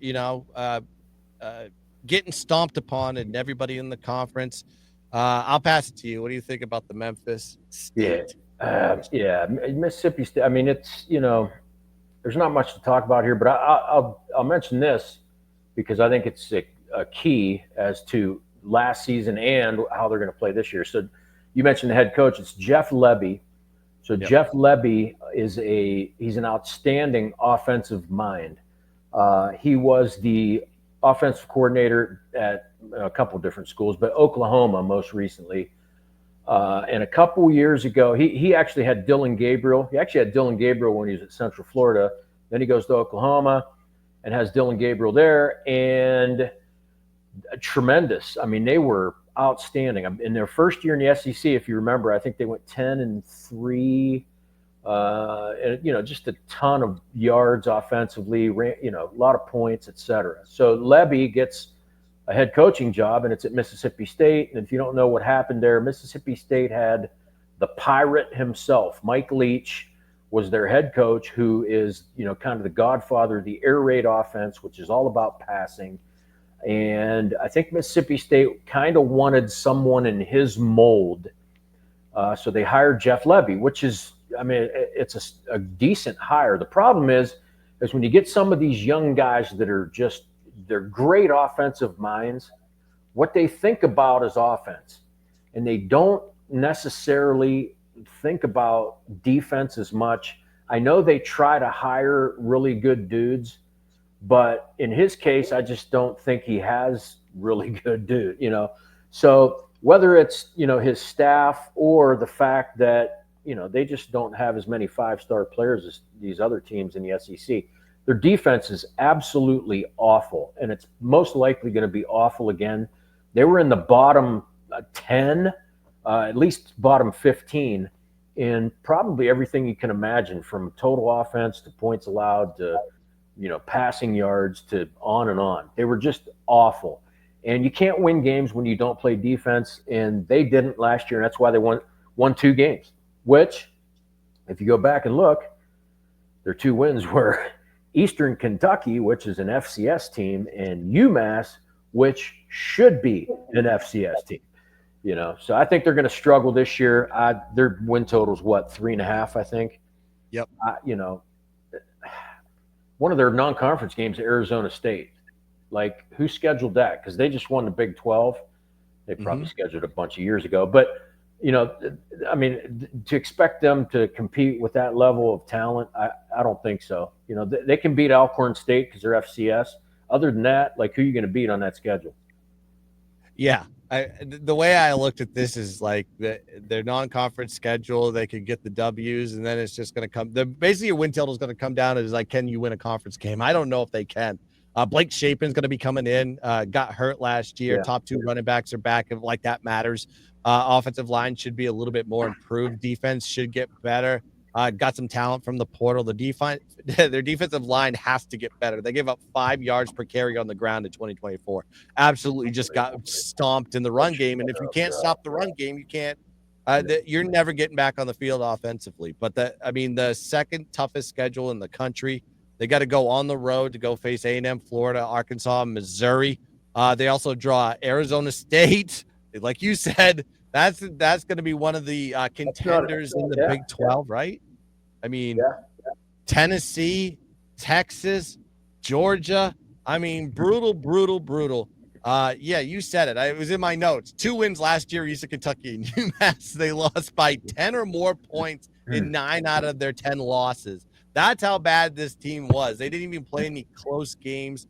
E: getting stomped upon and everybody in the conference. I'll pass it to you. What do you think about the Memphis State?
F: Mississippi State. I mean, it's there's not much to talk about here, but I'll mention this because I think it's a key as to last season and how they're going to play this year. So you mentioned the head coach. It's Jeff Lebby. So Jeff Lebby he's an outstanding offensive mind. He was the offensive coordinator at a couple of different schools, but Oklahoma most recently. And a couple years ago, he actually had Dylan Gabriel. He actually had Dylan Gabriel when he was at Central Florida. Then he goes to Oklahoma and has Dylan Gabriel there. And tremendous. I mean, they were outstanding. In their first year in the SEC, if you remember, I think they went 10-3. And just a ton of yards offensively, a lot of points, etc. So Levy gets a head coaching job, and it's at Mississippi State. And if you don't know what happened there, Mississippi State had the Pirate himself. Mike Leach was their head coach, who is, kind of the godfather of the air raid offense, which is all about passing. And I think Mississippi State kind of wanted someone in his mold. So they hired Jeff Levy, which is, it's a decent hire. The problem is when you get some of these young guys that are they're great offensive minds, what they think about is offense. And they don't necessarily think about defense as much. I know they try to hire really good dudes, but in his case, I just don't think he has really good dude, So whether it's, his staff or the fact that, they just don't have as many 5-star players as these other teams in the SEC. Their defense is absolutely awful, and it's most likely going to be awful again. They were in the bottom 10, at least bottom 15, in probably everything you can imagine, from total offense to points allowed to, passing yards to on and on. They were just awful. And you can't win games when you don't play defense, and they didn't last year, and that's why they won 2 games, which, if you go back and look, their 2 wins were Eastern Kentucky, which is an FCS team, and UMass, which should be an FCS team. So I think they're going to struggle this year. Their win total is 3.5, I think.
E: Yep.
F: One of their non-conference games, Arizona State. Like, who scheduled that? Because they just won the Big 12. They probably scheduled a bunch of years ago. But, to expect them to compete with that level of talent, I don't think so. They can beat Alcorn State because they're FCS. Other than that, like, who are you going to beat on that schedule?
E: Yeah. The way I looked at this is like their non-conference schedule, they could get the W's, and then it's just going to come. Basically, your win total is going to come down as like, can you win a conference game? I don't know if they can. Blake Shapen's going to be coming in. Got hurt last year. Yeah. Top 2 running backs are back. If like that matters. Offensive line should be a little bit more improved. Defense should get better. Got some talent from the portal. Their defensive line has to get better. They gave up 5 yards per carry on the ground in 2024. Absolutely just got stomped in the run game. And if you can't stop the run game, you can't. You're never getting back on the field offensively. But the second toughest schedule in the country. They got to go on the road to go face A&M, Florida, Arkansas, Missouri. They also draw Arizona State. Like you said, that's going to be one of the contenders in the Big 12, right? Tennessee, Texas, Georgia. Brutal. Yeah, you said it. It was in my notes. 2 wins last year, Eastern Kentucky and UMass. They lost by 10 or more points in 9 out of their 10 losses. That's how bad this team was. They didn't even play any close games.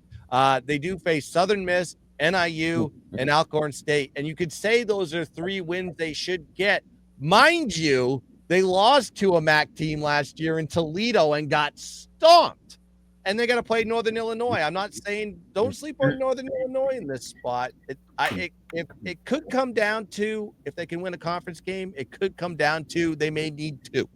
E: They do face Southern Miss, NIU, and Alcorn State. And you could say those are 3 wins they should get. Mind you, they lost to a MAC team last year in Toledo and got stomped. And they got to play Northern Illinois. I'm not saying don't sleep on Northern Illinois in this spot. It could come down to, if they can win a conference game, it could come down to they may need 2.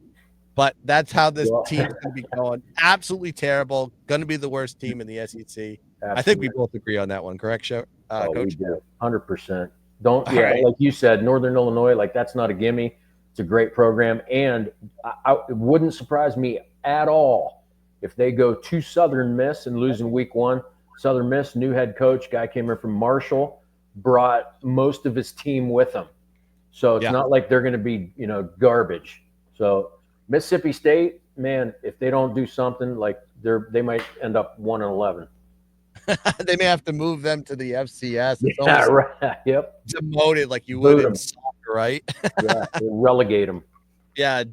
E: But that's how this team is going to be going. Absolutely terrible. Going to be the worst team in the SEC. Absolutely. I think we both agree on that one, correct, Coach?
F: We do. 100%. Right. Like you said, Northern Illinois, like, that's not a gimme. It's a great program. And it wouldn't surprise me at all if they go to Southern Miss and lose in week 1. Southern Miss, new head coach, guy came in from Marshall, brought most of his team with him. So it's not like they're going to be, garbage. So Mississippi State, man, if they don't do something, like, they might end up 1-11.
E: They may have to move them to the FCS. It's
F: right. Yep.
E: Demoted like you would in soccer, right?
F: Yeah, relegate them.
E: Yeah.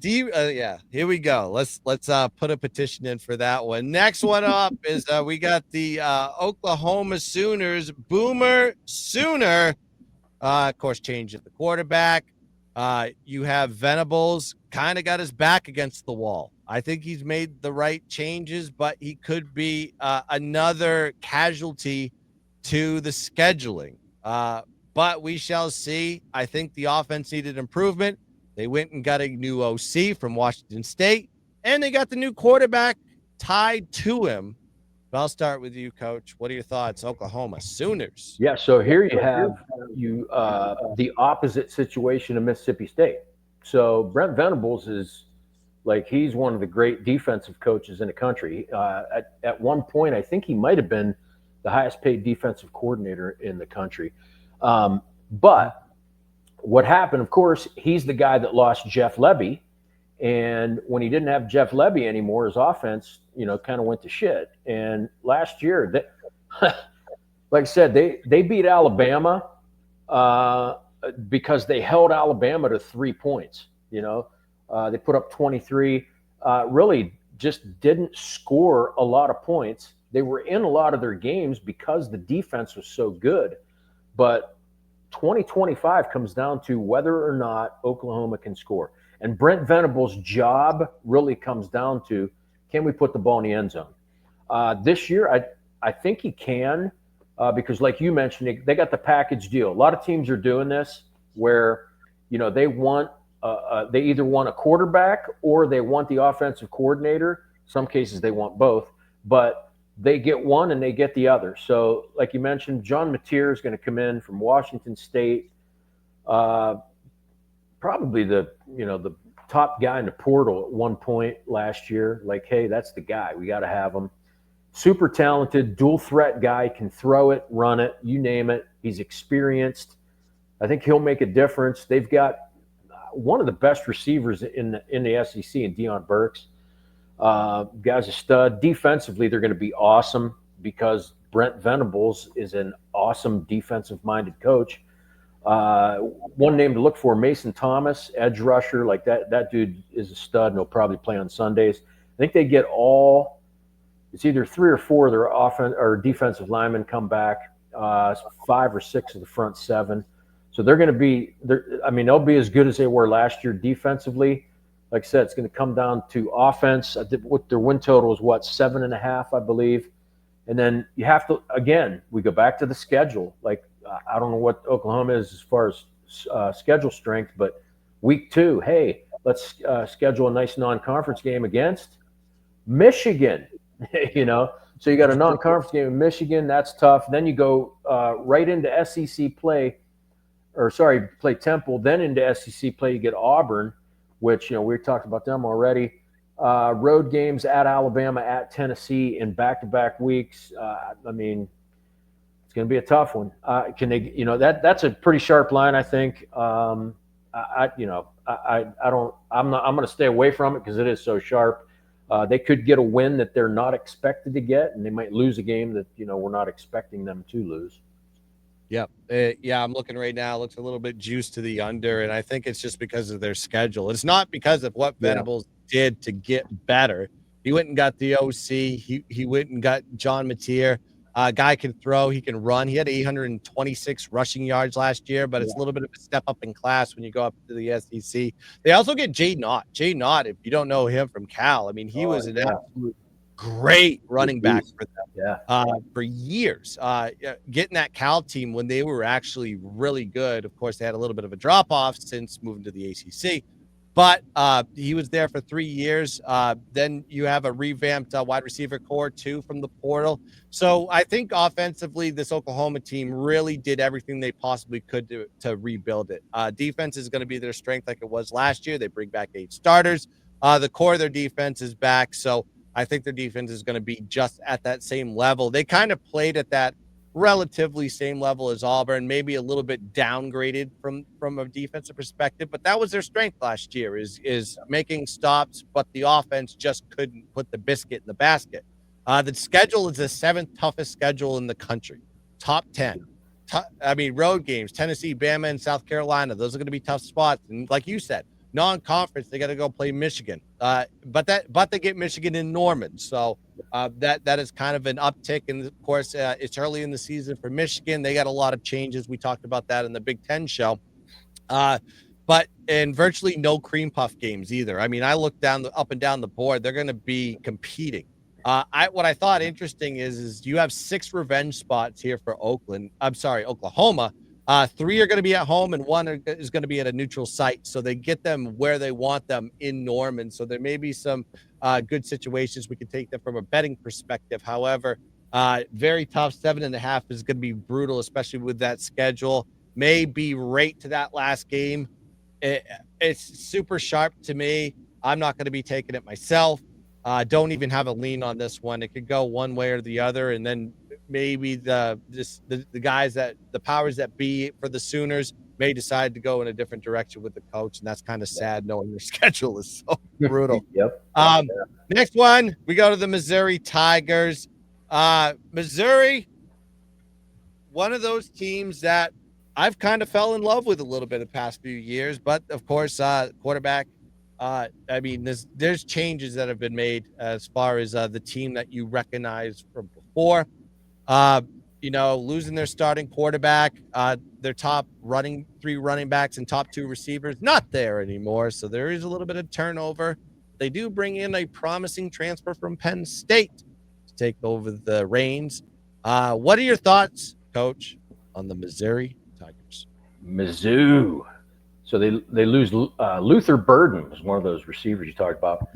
E: Here we go. Let's put a petition in for that one. Next one up is we got the Oklahoma Sooners. Boomer Sooner, of course, changed at the quarterback. You have Venables kind of got his back against the wall. I think he's made the right changes, but he could be another casualty to the scheduling. But we shall see. I think the offense needed improvement. They went and got a new OC from Washington State, and they got the new quarterback tied to him. But I'll start with you, Coach. What are your thoughts? Oklahoma Sooners.
F: Yeah, so here you have the opposite situation of Mississippi State. So Brent Venables is like he's one of the great defensive coaches in the country. At one point, I think he might have been the highest paid defensive coordinator in the country. But what happened, of course, he's the guy that lost Jeff Lebby. And when he didn't have Jeff Lebby anymore, his offense, kind of went to shit. And last year, like I said, they beat Alabama because they held Alabama to 3 points. They put up 23, really just didn't score a lot of points. They were in a lot of their games because the defense was so good. But 2025 comes down to whether or not Oklahoma can score. And Brent Venables' job really comes down to, can we put the ball in the end zone? This year, I think he can because, like you mentioned, they got the package deal. A lot of teams are doing this where, they want they either want a quarterback or they want the offensive coordinator. Some cases they want both, but they get one and they get the other. So, like you mentioned, John Mateer is going to come in from Washington State. Probably the top guy in the portal at one point last year. Like, hey, that's the guy. We got to have him. Super talented, dual threat guy, can throw it, run it, you name it. He's experienced. I think he'll make a difference. They've got one of the best receivers in the SEC in Deion Burks. Guy's a stud. Defensively, they're going to be awesome because Brent Venables is an awesome defensive-minded coach. One name to look for, Mason Thomas, edge rusher. Like that dude is a stud, and he'll probably play on Sundays. I think they get it's either 3 or 4 of their offense or defensive linemen come back, 5 or 6 of the front 7. So they're going to be, they'll be as good as they were last year defensively. Like I said, it's going to come down to offense. What their win total is, 7.5, I believe. And then you have to, again, we go back to the schedule. Like, I don't know what Oklahoma is as far as schedule strength, but week 2, hey, let's schedule a nice non-conference game against Michigan, So you got a non-conference game in Michigan. That's tough. Then you go right into SEC play, play Temple. Then into SEC play, you get Auburn, which, we talked about them already. Road games at Alabama, at Tennessee in back-to-back weeks. It's going to be a tough one. Can they? That's a pretty sharp line, I think. I'm going to stay away from it because it is so sharp. They could get a win that they're not expected to get, and they might lose a game that we're not expecting them to lose.
E: Yep. I'm looking right now. It looks a little bit juiced to the under, and I think it's just because of their schedule. It's not because of what Venables did to get better. He went and got the OC. He went and got John Mateer. Guy can throw. He can run. He had 826 rushing yards last year, but it's a little bit of a step up in class when you go up to the SEC. They also get Jay Knott. Jay Knott, if you don't know him from Cal, he was an absolute great running back for them for years. Getting that Cal team when they were actually really good. Of course, they had a little bit of a drop-off since moving to the ACC. But he was there for 3 years. Then you have a revamped wide receiver core, too, from the portal. So I think offensively, this Oklahoma team really did everything they possibly could to rebuild it. Defense is going to be their strength like it was last year. They bring back 8 starters. The core of their defense is back. So I think their defense is going to be just at that same level. They kind of played at that relatively same level as Auburn, maybe a little bit downgraded from a defensive perspective, but that was their strength last year is making stops, but the offense just couldn't put the biscuit in the basket. The schedule is the 7th toughest schedule in the country, top 10. Road games, Tennessee, Bama, and South Carolina. Those are going to be tough spots. And like you said, non-conference, they got to go play Michigan. But they get Michigan in Norman. So that is kind of an uptick. And of course, it's early in the season for Michigan. They got a lot of changes. We talked about that in the Big Ten show. but and virtually no cream puff games either. I mean, I look up and down the board; they're going to be competing. What I thought interesting is you have 6 revenge spots here for Oakland. I'm sorry, Oklahoma. 3 are going to be at home, and 1 is going to be at a neutral site. So they get them where they want them in Norman. So there may be some good situations we can take them from a betting perspective. However, very tough. 7.5 is going to be brutal, especially with that schedule. May be right to that last game. It's super sharp to me. I'm not going to be taking it myself. Don't even have a lean on this one. It could go one way or the other, and then maybe the guys that the powers that be for the Sooners may decide to go in a different direction with the coach, and that's kind of sad knowing their schedule is so brutal.
F: Yep.
E: Next one, we go to the Missouri Tigers. Missouri, one of those teams that I've kind of fell in love with a little bit the past few years, but of course, quarterback. I mean, there's changes that have been made as far as the team that you recognize from before. Losing their starting quarterback, their top 3 running backs and top 2 receivers, not there anymore. So there is a little bit of turnover. They do bring in a promising transfer from Penn State to take over the reins. What are your thoughts, Coach, on the Missouri Tigers?
F: Mizzou. So they lose Luther Burden was one of those receivers you talked about.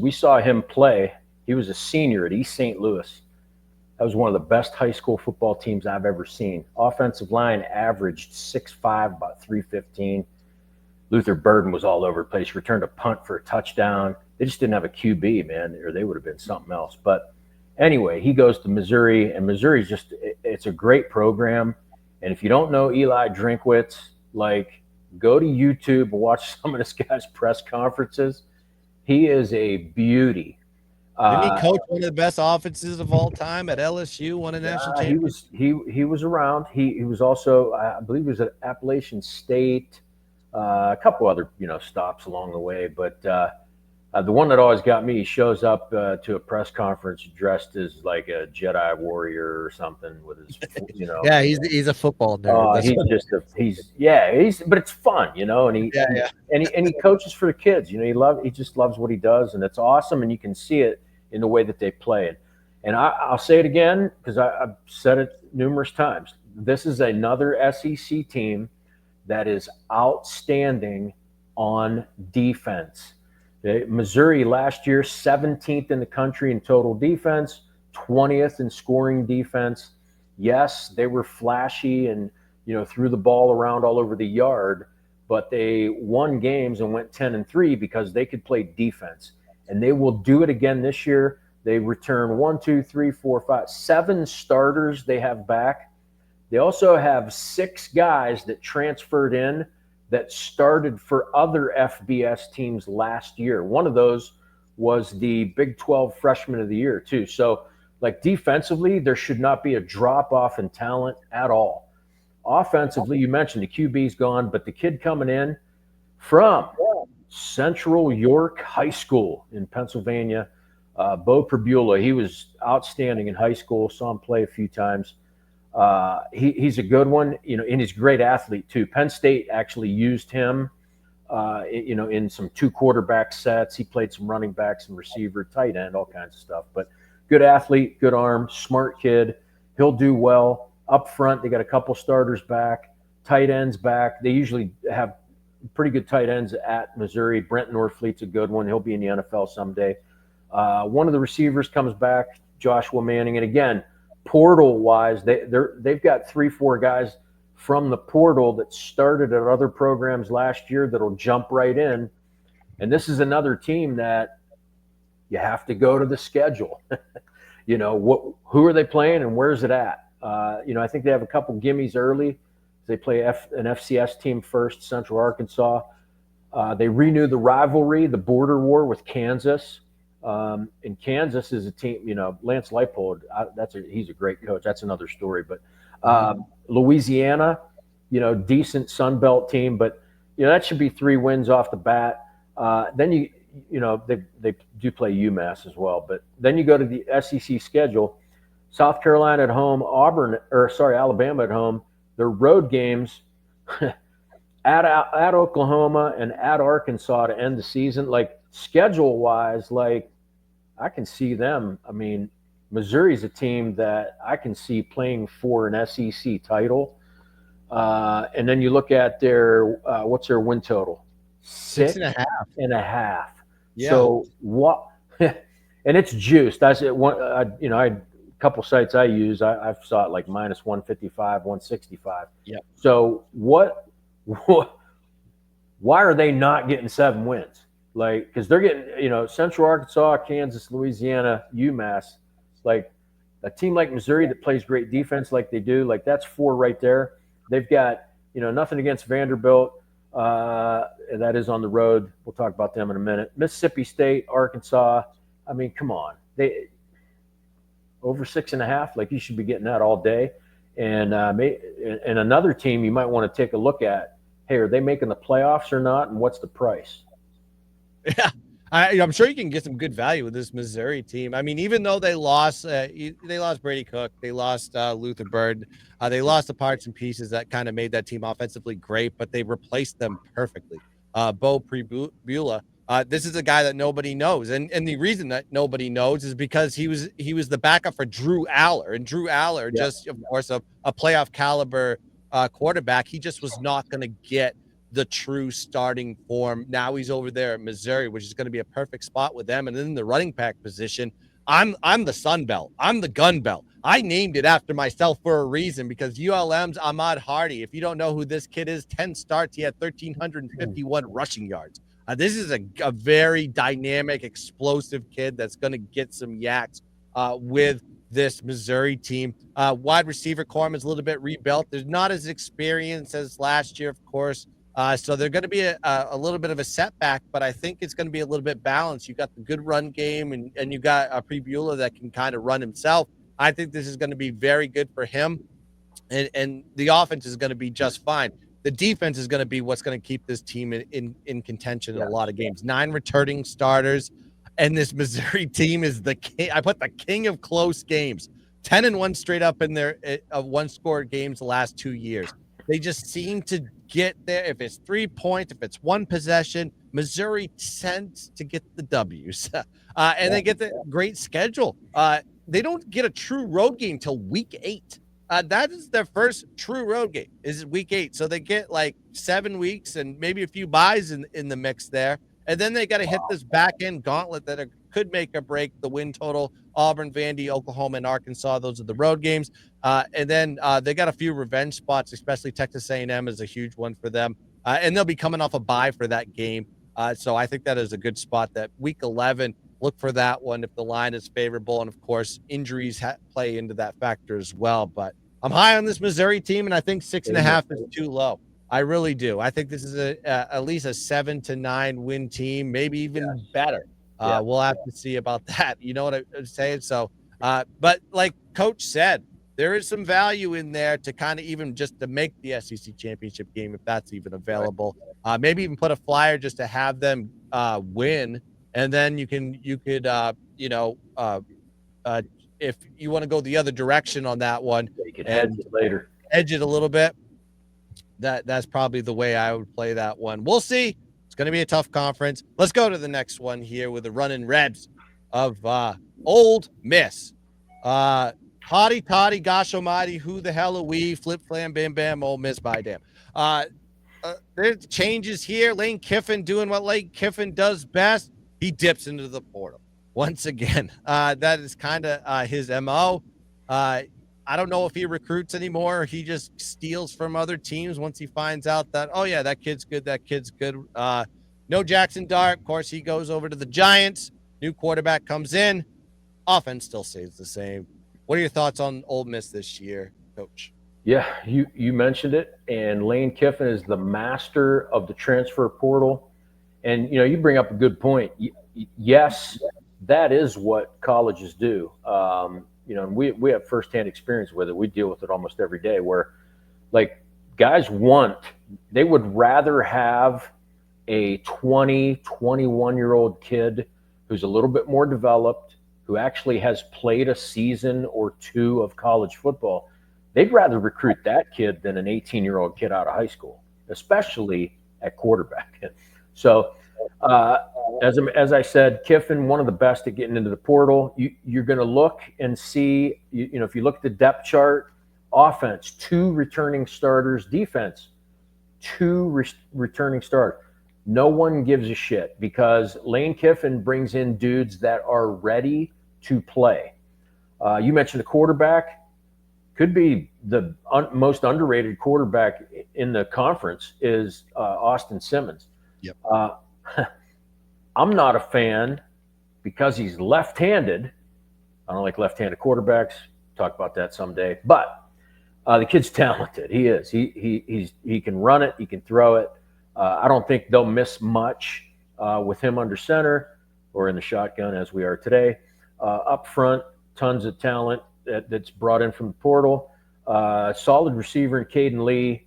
F: We saw him play. He was a senior at East St. Louis. That was one of the best high school football teams I've ever seen. Offensive line averaged 6'5", about 315. Luther Burden was all over the place. Returned a punt for a touchdown. They just didn't have a QB, man, or they would have been something else. But anyway, he goes to Missouri, and Missouri's it's a great program. And if you don't know Eli Drinkwitz, go to YouTube and watch some of this guy's press conferences. He is a beauty.
E: Didn't he coach one of the best offenses of all time at LSU? Won a national championship.
F: He was around. He was also, I believe, he was at Appalachian State. A couple other stops along the way, but the one that always got me, he shows up to a press conference dressed as like a Jedi warrior or something with his,
E: Yeah, he's a football nerd.
F: But it's fun, and he coaches for the kids. He just loves what he does, and it's awesome, and you can see it in the way that they play it. And I'll say it again because I've said it numerous times. This is another SEC team that is outstanding on defense. Missouri last year, 17th in the country in total defense, 20th in scoring defense. Yes, they were flashy and threw the ball around all over the yard, but they won games and went 10-3 because they could play defense. And they will do it again this year. They return 7 starters they have back. They also have 6 guys that transferred in that started for other FBS teams last year. One of those was the Big 12 Freshman of the Year, too. So, defensively, there should not be a drop-off in talent at all. Offensively, you mentioned the QB's gone, but the kid coming in from Central York High School in Pennsylvania, Bo Perbula, he was outstanding in high school, saw him play a few times. He's a good one, and he's a great athlete too. Penn State actually used him, in some 2 quarterback sets. He played some running back, some receiver, tight end, all kinds of stuff. But good athlete, good arm, smart kid. He'll do well. Up front, they got a couple starters back, tight ends back. They usually have pretty good tight ends at Missouri. Brent Norfleet's a good one. He'll be in the NFL someday. One of the receivers comes back, Joshua Manning, and again, portal-wise, they've got 3-4 guys from the portal that started at other programs last year that'll jump right in. And this is another team that you have to go to the schedule. Who are they playing and where's it at? I think they have a couple gimmies early. They play an FCS team first, Central Arkansas. They renew the rivalry, the border war with Kansas. And Kansas is a team, Lance Leipold, he's a great coach. That's another story. But Louisiana, decent Sun Belt team, but that should be 3 wins off the bat. Then they do play UMass as well. But then you go to the SEC schedule. South Carolina at home, Alabama at home. Their road games, at Oklahoma and at Arkansas to end the season. Like schedule wise, like I can see them. I mean, Missouri's a team that I can see playing for an SEC title. And then you look at their what's their win total? 6.5.
E: Yeah.
F: So what? And it's juiced. That's it. I had a couple sites I use. I've saw it like minus 155, 165.
E: Yeah.
F: So what? Why are they not getting 7 wins? Like, because they're getting, Central Arkansas, Kansas, Louisiana, UMass. Like a team like Missouri that plays great defense like they do, like that's 4 right there. They've got, nothing against Vanderbilt. That is on the road. We'll talk about them in a minute. Mississippi State, Arkansas. I mean, come on. They over 6.5. Like you should be getting that all day. And another team you might want to take a look at. Hey, are they making the playoffs or not? And what's the price?
E: Yeah. I'm sure you can get some good value with this Missouri team. I mean, even though they lost Brady Cook, they lost Luther Bird, they lost the parts and pieces that kind of made that team offensively great, but they replaced them perfectly. Bo Pribula, this is a guy that nobody knows, and the reason that nobody knows is because he was the backup for Drew Aller, and Drew Aller, just of course a playoff caliber quarterback, he just was not going to get the true starting form. Now he's over there at Missouri, which is going to be a perfect spot with them. And in the running back position, I'm the Sun Belt. I'm the Gun Belt. I named it after myself for a reason because ULM's Ahmad Hardy. If you don't know who this kid is, 10 starts. He had 1,351 rushing yards. This is a very dynamic, explosive kid that's going to get some yaks with this Missouri team. Wide receiver corps is a little bit rebuilt. They're not as experienced as last year, of course. So they're going to be a little bit of a setback, but I think it's going to be a little bit balanced. You got the good run game, and you got a Pribula that can kind of run himself. I think this is going to be very good for him, and the offense is going to be just fine. The defense is going to be what's going to keep this team in contention in a lot of games. 9 returning starters, and this Missouri team is the king. I put the king of close games. 10-1 straight up in their one-score games the last 2 years. They just seem to get there. If it's 3 points, if it's one possession, Missouri tends to get the W's. And they get the great schedule. They don't get a true road game till week 8. That is their first true road game, is week 8. So they get like 7 weeks and maybe a few buys in the mix there. And then they got to hit this back-end gauntlet that could make or break the win total. Auburn, Vandy, Oklahoma, and Arkansas. Those are the road games. And then they got a few revenge spots, especially Texas A&M is a huge one for them. And they'll be coming off a bye for that game. So I think that is a good spot. That week 11, look for that one if the line is favorable. And, of course, injuries play into that factor as well. But I'm high on this Missouri team, and I think 6.5 is too low. I really do. I think this is at least a 7 to 9 win team, maybe even better. We'll have to see about that. You know what I'm saying? So, but like Coach said, there is some value in there to kind of even just to make the SEC championship game, if that's even available. Maybe even put a flyer just to have them win, and then you could if you want to go the other direction on that one,
F: You could hedge it later.
E: Edge it a little bit. That's probably the way I would play that one. We'll see. It's going to be a tough conference. Let's go to the next one here with the running Rebs of Ole Miss. Hotty toddy, gosh almighty, who the hell are we? Flip, flam, bam, bam, Ole Miss, by damn. There's changes here. Lane Kiffin doing what Lane Kiffin does best. He dips into the portal once again. That is kind of his MO. I don't know if he recruits anymore or he just steals from other teams once he finds out that, oh, yeah, that kid's good. No Jackson Dart. Of course, he goes over to the Giants. New quarterback comes in. Offense still stays the same. What are your thoughts on Ole Miss this year, Coach?
F: Yeah, you mentioned it, and Lane Kiffin is the master of the transfer portal. And, you bring up a good point. Yes, that is what colleges do. And we have firsthand experience with it. We deal with it almost every day where, like, guys they would rather have a 20, 21-year-old kid who's a little bit more developed, who actually has played a season or 2 of college football. They'd rather recruit that kid than an 18-year-old kid out of high school. especially at quarterback. So, as I said, Kiffin, one of the best at getting into the portal. You're going to look and see, if you look at the depth chart, offense, 2 returning starters, defense, 2 returning starters. No one gives a shit because Lane Kiffin brings in dudes that are ready to play. You mentioned the quarterback. Could be the most underrated quarterback in the conference is Austin Simmons.
E: Yep.
F: I'm not a fan because he's left-handed. I don't like left-handed quarterbacks. Talk about that someday. But the kid's talented. He is. He can run it. He can throw it. I don't think they'll miss much with him under center or in the shotgun as we are today. Up front, tons of talent that's brought in from the portal. Solid receiver in Caden Lee.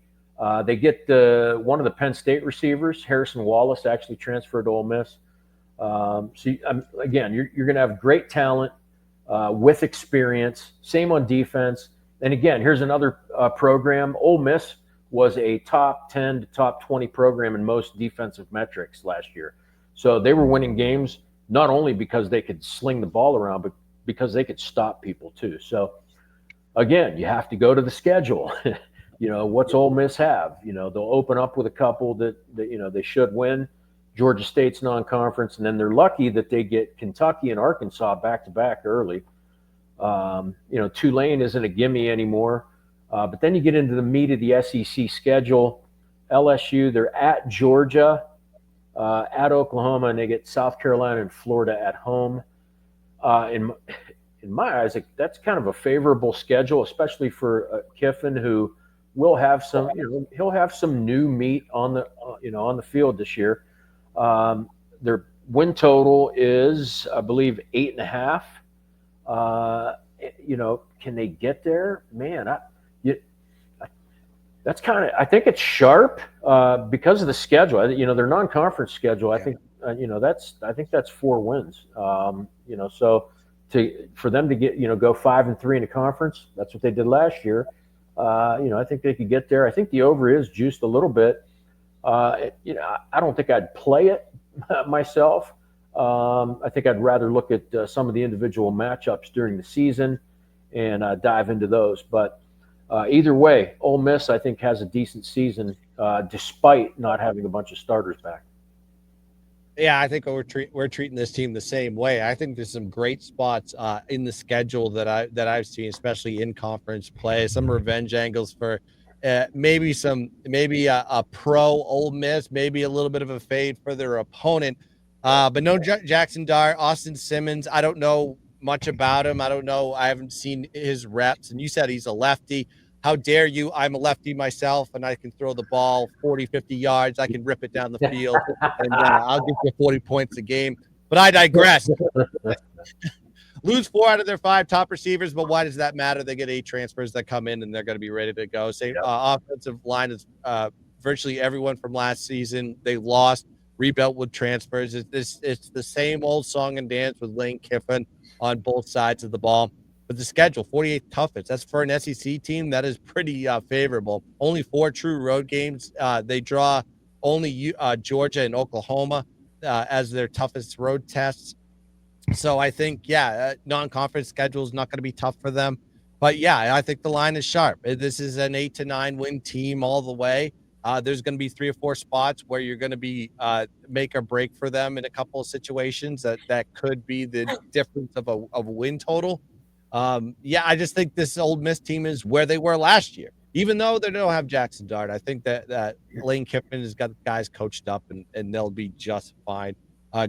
F: They get one of the Penn State receivers, Harrison Wallace, actually transferred to Ole Miss. Again, you're going to have great talent with experience. Same on defense. And again, here's another program. Ole Miss was a top 10 to top 20 program in most defensive metrics last year. So they were winning games not only because they could sling the ball around, but because they could stop people too. So again, you have to go to the schedule. What's Ole Miss have? They'll open up with a couple that they should win. Georgia State's non-conference, and then they're lucky that they get Kentucky and Arkansas back-to-back early. Tulane isn't a gimme anymore. But then you get into the meat of the SEC schedule. LSU, they're at Georgia, at Oklahoma, and they get South Carolina and Florida at home. In my eyes, that's kind of a favorable schedule, especially for Kiffin, who will have some. He'll have some new meat on the field this year. Their win total is, I believe, 8.5. Can they get there? Man, that's kind of. I think it's sharp because of the schedule. Their non-conference schedule. I think that's 4 wins. So for them to get go 5-3 in the conference, that's what they did last year. I think they could get there. I think the over is juiced a little bit. I don't think I'd play it myself. I think I'd rather look at some of the individual matchups during the season and dive into those. But either way, Ole Miss, I think, has a decent season despite not having a bunch of starters back.
E: Yeah, I think we're treating this team the same way. I think there's some great spots in the schedule that I've seen, especially in conference play. Some revenge angles for maybe a pro Ole Miss, maybe a little bit of a fade for their opponent. But no Jackson Dart, Austin Simmons. I don't know much about him. I don't know. I haven't seen his reps. And you said he's a lefty. How dare you? I'm a lefty myself, and I can throw the ball 40, 50 yards. I can rip it down the field, and I'll get you 40 points a game. But I digress. Lose 4 out of their 5 top receivers, but why does that matter? They get 8 transfers that come in, and they're going to be ready to go. Same offensive line is virtually everyone from last season. They lost, rebuilt with transfers. It's the same old song and dance with Lane Kiffin on both sides of the ball. But the schedule, 48 toughest. That's for an SEC team. That is pretty favorable. Only 4 true road games. They draw only Georgia and Oklahoma as their toughest road tests. So I think, non-conference schedule is not going to be tough for them. But, I think the line is sharp. This is an 8 to 9 win team all the way. There's going to be 3 or 4 spots where you're going to be make or break for them in a couple of situations that could be the difference of a win total. I just think this Ole Miss team is where they were last year, even though they don't have Jackson Dart. I think that Lane Kiffin has got guys coached up and they'll be just fine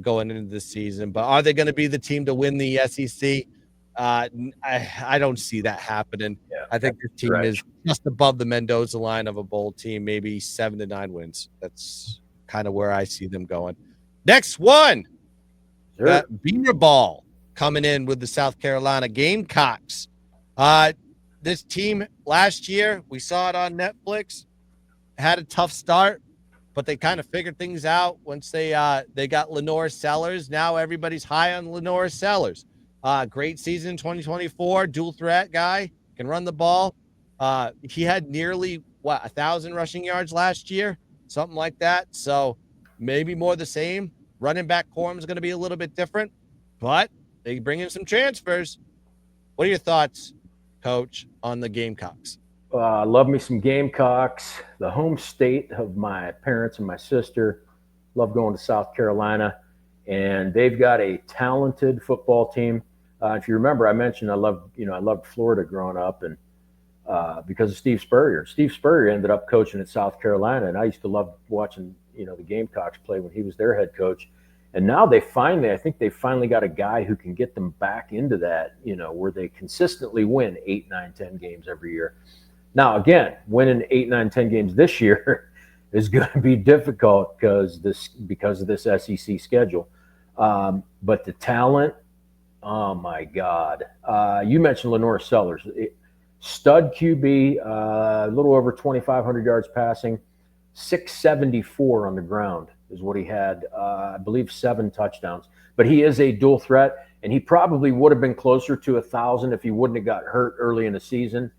E: going into the season. But are they going to be the team to win the SEC? I don't see that happening. Yeah, I think this team is just above the Mendoza line of a bowl team, maybe 7 to 9 wins. That's kind of where I see them going. Next one, Beaver Ball coming in with the South Carolina Gamecocks. This team last year, we saw it on Netflix, had a tough start, but they kind of figured things out once they got Lenore Sellers. Now everybody's high on Lenore Sellers. Great season 2024, dual threat guy, can run the ball. He had nearly 1,000 rushing yards last year. something like that. So maybe more the same. Running back quorum is going to be a little bit different, but they bring in some transfers. What are your thoughts, Coach, on the Gamecocks?
F: Love me some Gamecocks, the home state of my parents and my sister. Love going to South Carolina, and they've got a talented football team. If you remember, I mentioned I loved Florida growing up, and because of Steve Spurrier. Steve Spurrier ended up coaching at South Carolina, and I used to love watching the Gamecocks play when he was their head coach. And now I think they finally got a guy who can get them back into that, where they consistently win 8, 9, 10 games every year. Now, again, winning 8, 9, 10 games this year is going to be difficult because of this SEC schedule. But the talent, oh my God! You mentioned Lenore Sellers, stud QB, a little over 2,500 yards passing, 674 on the ground is what he had. I believe 7 touchdowns. But he is a dual threat, and he probably would have been closer to 1,000 if he wouldn't have got hurt early in the season.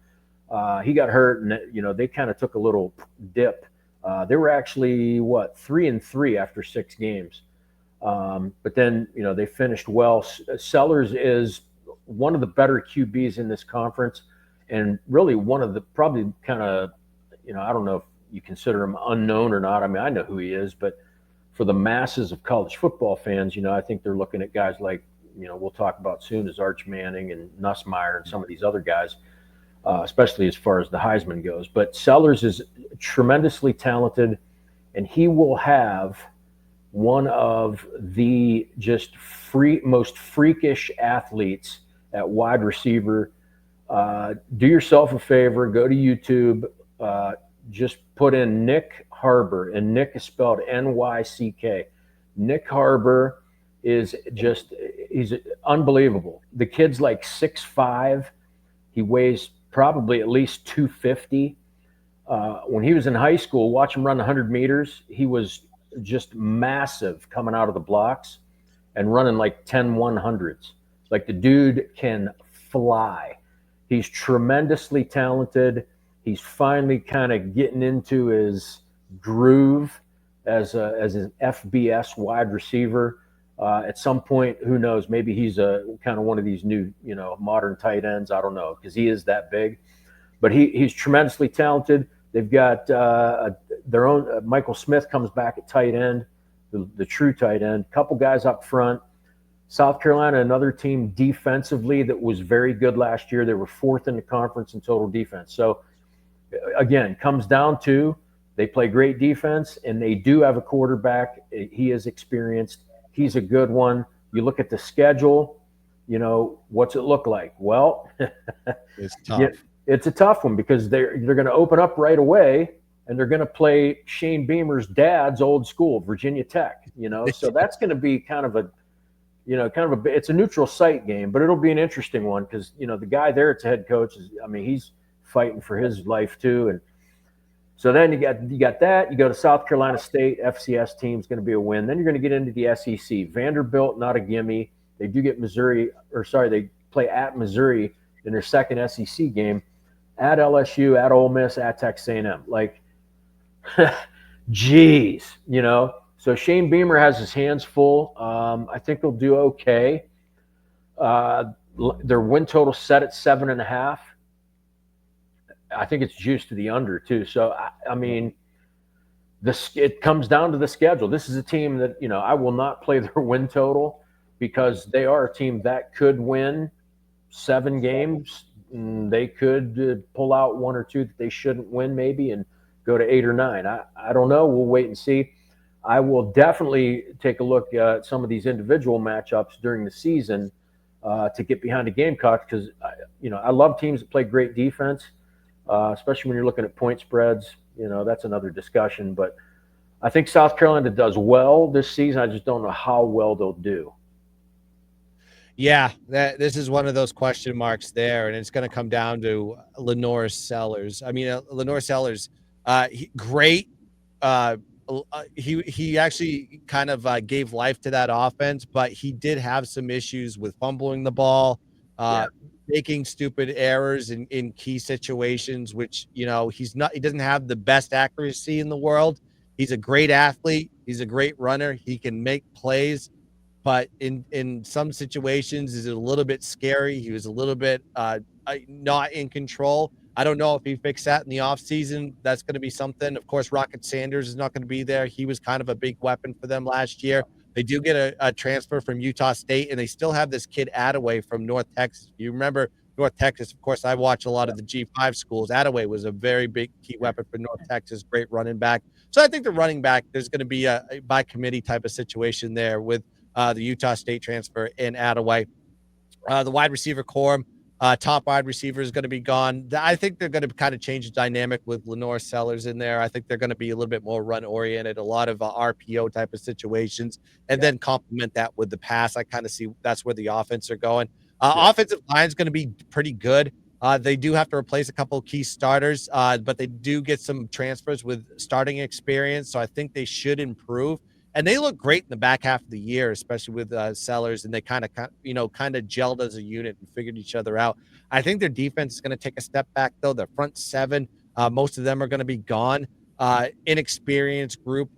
F: He got hurt, and they kind of took a little dip. They were actually 3-3 after 6 games, but then they finished well. Sellers is one of the better QBs in this conference, and really one of the probably kind of I don't know if you consider him unknown or not. I mean, I know who he is, but for the masses of college football fans, I think they're looking at guys like we'll talk about soon as Arch Manning and Nussmeier and some of these other guys. Especially as far as the Heisman goes. But Sellers is tremendously talented, and he will have one of the just most freakish athletes at wide receiver. Do yourself a favor, go to YouTube, just put in Nick Harbor, and Nick is spelled N-Y-C-K. Nick Harbor he's unbelievable. The kid's like 6'5". He weighs probably at least 250. When he was in high school, watch him run 100 meters. He was just massive coming out of the blocks and running like 10 100s. Like the dude can fly. He's tremendously talented. He's finally kind of getting into his groove as an FBS wide receiver. At some point, who knows? Maybe he's a kind of one of these new, modern tight ends. I don't know, because he is that big. But he's tremendously talented. They've got their own. Michael Smith comes back at tight end, the true tight end. Couple guys up front. South Carolina, another team defensively that was very good last year. They were 4th in the conference in total defense. So again, comes down to they play great defense, and they do have a quarterback. He is experienced. He's a good one. You look at the schedule, what's it look like? Well,
E: it's tough.
F: It's a tough one because they're going to open up right away, and they're going to play Shane Beamer's dad's old school, Virginia Tech. So that's going to be kind of a it's a neutral site game, but it'll be an interesting one because the guy there at the head coach he's fighting for his life too, and so then you got that. You go to South Carolina State, FCS team's going to be a win. Then you're going to get into the SEC. Vanderbilt, not a gimme. They do get they play at Missouri in their second SEC game, at LSU, at Ole Miss, at Texas A&M. Like, geez, So Shane Beamer has his hands full. I think they'll do okay. Their win total set at 7.5. I think it's juiced to the under too. So it comes down to the schedule. This is a team that I will not play their win total because they are a team that could win 7 games. They could pull out 1 or 2 that they shouldn't win maybe and go to 8 or 9. I don't know. We'll wait and see. I will definitely take a look at some of these individual matchups during the season to get behind the Gamecocks because I love teams that play great defense. Especially when you're looking at point spreads, that's another discussion. But I think South Carolina does well this season. I just don't know how well they'll do.
E: Yeah, this is one of those question marks there, and it's going to come down to Lenore Sellers. Lenore Sellers, great. He actually kind of gave life to that offense, but he did have some issues with fumbling the ball. Making stupid errors in key situations, which he doesn't have the best accuracy in the world. He's a great athlete. He's a great runner. He can make plays, but in some situations is a little bit scary. He was a little bit not in control. I don't know if he fixed that in the offseason. That's going to be something. Of course, Rocket Sanders is not going to be there. He was kind of a big weapon for them last year. They do get a transfer from Utah State, and they still have this kid Attaway from North Texas. You remember North Texas? Of course, I watch a lot of the G5 schools. Attaway was a very big key weapon for North Texas, great running back. So I think the running back, there's going to be a by committee type of situation there with the Utah State transfer in Attaway. The wide receiver core, top wide receiver is going to be gone. I think they're going to kind of change the dynamic with Lenore Sellers in there. I think they're going to be a little bit more run oriented, a lot of RPO type of situations, and then complement that with the pass. I kind of see that's where the offense are going. Offensive line is going to be pretty good. They do have to replace a couple of key starters, but they do get some transfers with starting experience. So I think they should improve. And they look great in the back half of the year, especially with Sellers, and they kind of gelled as a unit and figured each other out. I think their defense is going to take a step back, though. Their front seven, most of them are going to be gone. Inexperienced group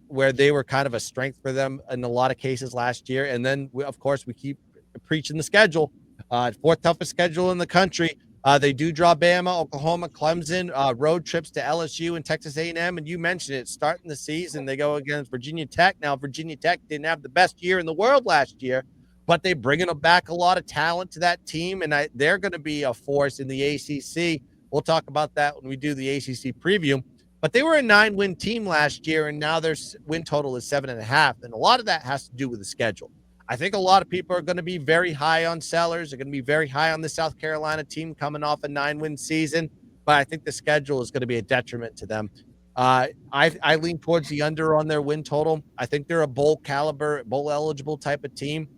E: where they were kind of a strength for them in a lot of cases last year. And then, of course, we keep preaching the schedule. Fourth toughest schedule in the country. They do draw Bama, Oklahoma, Clemson, road trips to LSU and Texas A&M. And you mentioned it, starting the season, they go against Virginia Tech. Now, Virginia Tech didn't have the best year in the world last year, but they're bringing back a lot of talent to that team, and they're going to be a force in the ACC. We'll talk about that when we do the ACC preview. But they were a 9-win team last year, and now their win total is 7.5, and a lot of that has to do with the schedule. I think a lot of people are going to be very high on Sellers. They're going to be very high on the South Carolina team coming off a 9-win season, but I think the schedule is going to be a detriment to them. I lean towards the under on their win total. I think they're a bowl eligible type of team,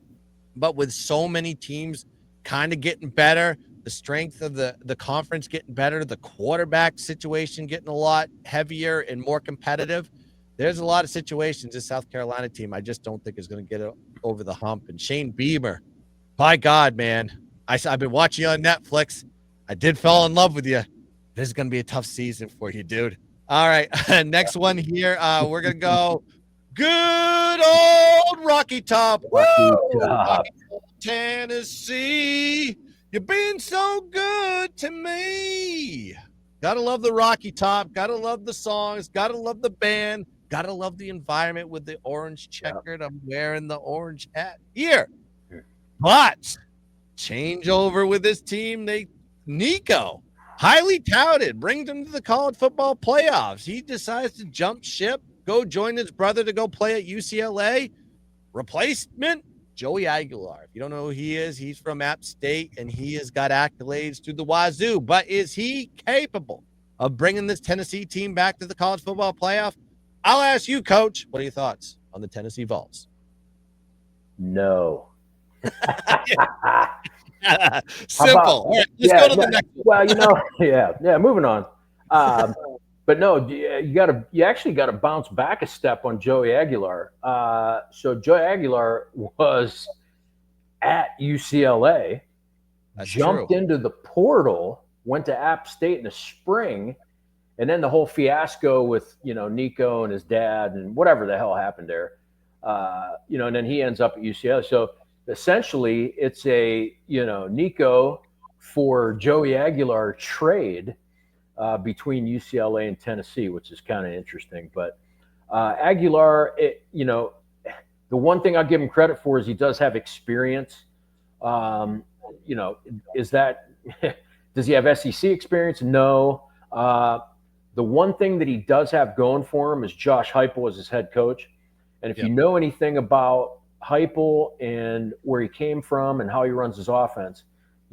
E: but with so many teams kind of getting better, the strength of the conference getting better, the quarterback situation getting a lot heavier and more competitive, there's a lot of situations this South Carolina team I just don't think is going to get over the hump. And Shane Beamer, by God, man, I've been watching you on Netflix. I did fall in love with you. This is going to be a tough season for you, dude. All right, next one here. We're going to go good old Rocky Top. Rocky Top, Tennessee. You've been so good to me. Gotta love the Rocky Top. Gotta love the songs. Gotta love the band. Gotta love the environment with the orange checkered. I'm wearing the orange hat here. But change over with this team. Nico, highly touted, brings him to the college football playoffs. He decides to jump ship, go join his brother to go play at UCLA. Replacement, Joey Aguilar. If you don't know who he is, he's from App State, and he has got accolades through the wazoo. But is he capable of bringing this Tennessee team back to the college football playoff? I'll ask you, Coach, what are your thoughts on the Tennessee Vols?
F: No.
E: Simple. All right, let's go to the next one.
F: Well, moving on. But no, you actually got to bounce back a step on Joey Aguilar. So Joey Aguilar was at UCLA, jumped into the portal, went to App State in the spring, and then the whole fiasco with Nico and his dad and whatever the hell happened there, and then he ends up at UCLA. So essentially, it's a Nico for Joey Aguilar trade. Between UCLA and Tennessee, which is kind of interesting. But Aguilar, the one thing I'll give him credit for is he does have experience. Is that does he have SEC experience? No. The one thing that he does have going for him is Josh Heupel as his head coach. And if you know anything about Heupel and where he came from and how he runs his offense,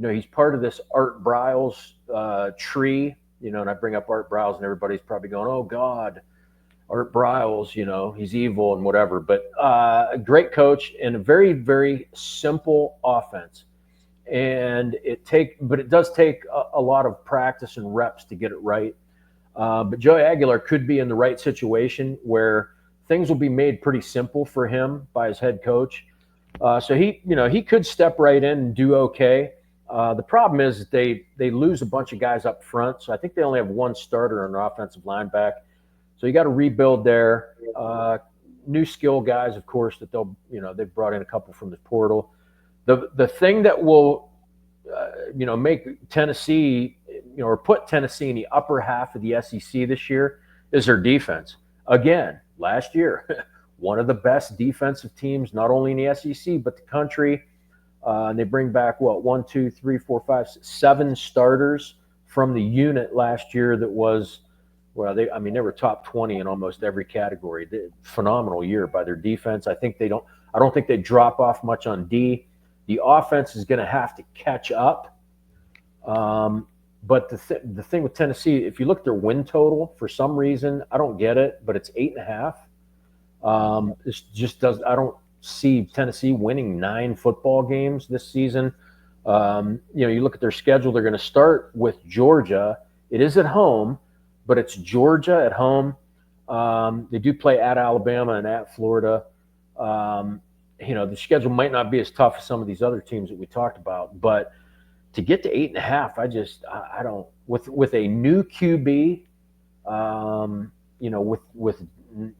F: he's part of this Art Briles tree. And I bring up Art Briles, and everybody's probably going, "Oh God, Art Briles, he's evil and whatever." But a great coach and a very, very simple offense. And it does take a lot of practice and reps to get it right. But Joey Aguilar could be in the right situation where things will be made pretty simple for him by his head coach. So he could step right in and do okay. The problem is that they lose a bunch of guys up front, so I think they only have one starter on their offensive line back. So you got to rebuild there. New skill guys, of course, that they've brought in a couple from the portal. The thing that will, make Tennessee, or put Tennessee in the upper half of the SEC this year is their defense. Again, last year, one of the best defensive teams, not only in the SEC, but the country. And they bring back, 1, 2, 3, 4, 5, 7 starters from the unit last year that was, they were top 20 in almost every category. Phenomenal year by their defense. I don't think they drop off much on D. The offense is going to have to catch up. But the thing with Tennessee, if you look at their win total, for some reason, I don't get it, but it's 8.5. This just does. I don't see Tennessee winning 9 football games this season. You look at their schedule; they're going to start with Georgia. It is at home, but it's Georgia at home. They do play at Alabama and at Florida. The schedule might not be as tough as some of these other teams that we talked about, but to get to 8.5, I don't. With a new QB, with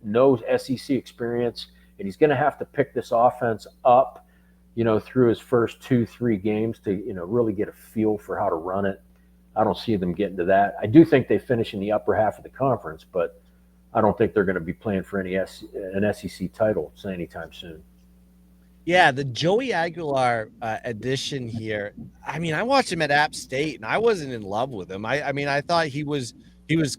F: no SEC experience, and he's going to have to pick this offense up, through his first 2-3 games to really get a feel for how to run it. I don't see them getting to that. I do think they finish in the upper half of the conference, but I don't think they're going to be playing for an SEC title anytime soon.
E: Yeah, the Joey Aguilar addition here. I watched him at App State, and I wasn't in love with him. I thought he was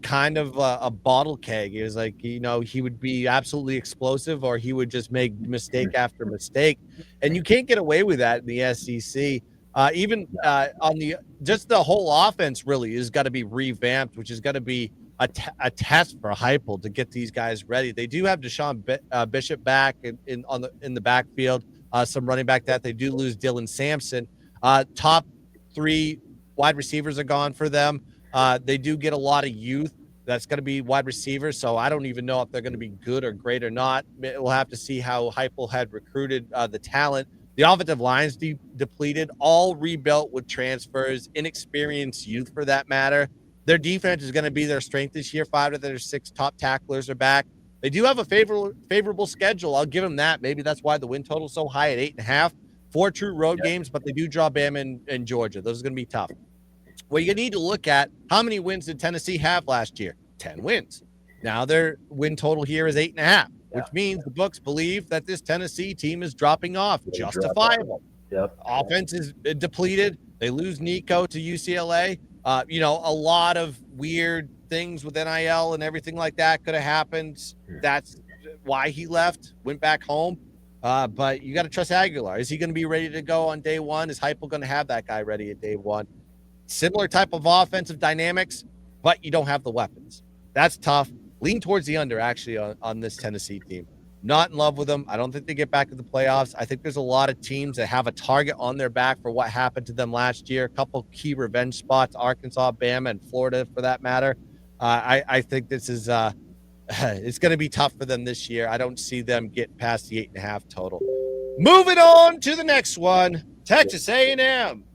E: kind of a bottle keg. It was like, he would be absolutely explosive, or he would just make mistake after mistake, and you can't get away with that in the SEC. The whole offense really has got to be revamped, which is got to be a test for Heupel to get these guys ready. They do have Deshaun Bishop back in the backfield. Some running back that they do lose Dylan Sampson. Top 3 wide receivers are gone for them. They do get a lot of youth that's going to be wide receivers, so I don't even know if they're going to be good or great or not. We'll have to see how Heupel had recruited the talent. The offensive line's depleted, all rebuilt with transfers, inexperienced youth for that matter. Their defense is going to be their strength this year. 5 of their 6 top tacklers are back. They do have a favorable schedule. I'll give them that. Maybe that's why the win total is so high at 8.5. 4 true road games, but they do draw Bama and Georgia. Those are going to be tough. Well, you need to look at how many wins did Tennessee have last year? 10 wins. Now their win total here is 8.5, which means the books believe that this Tennessee team is dropping off. Justifiable.
F: Yep.
E: Offense is depleted. They lose Nico to UCLA. A lot of weird things with NIL and everything like that could have happened. That's why he left, went back home. But you got to trust Aguilar. Is he going to be ready to go on day one? Is Heupel going to have that guy ready at day one? Similar type of offensive dynamics, but you don't have the weapons. That's tough. Lean towards the under, actually, on this Tennessee team. Not in love with them. I don't think they get back to the playoffs. I think there's a lot of teams that have a target on their back for what happened to them last year. A couple key revenge spots, Arkansas, Bama, and Florida, for that matter. I think this is it's going to be tough for them this year. I don't see them get past the 8.5 total. Moving on to the next one, Texas A&M.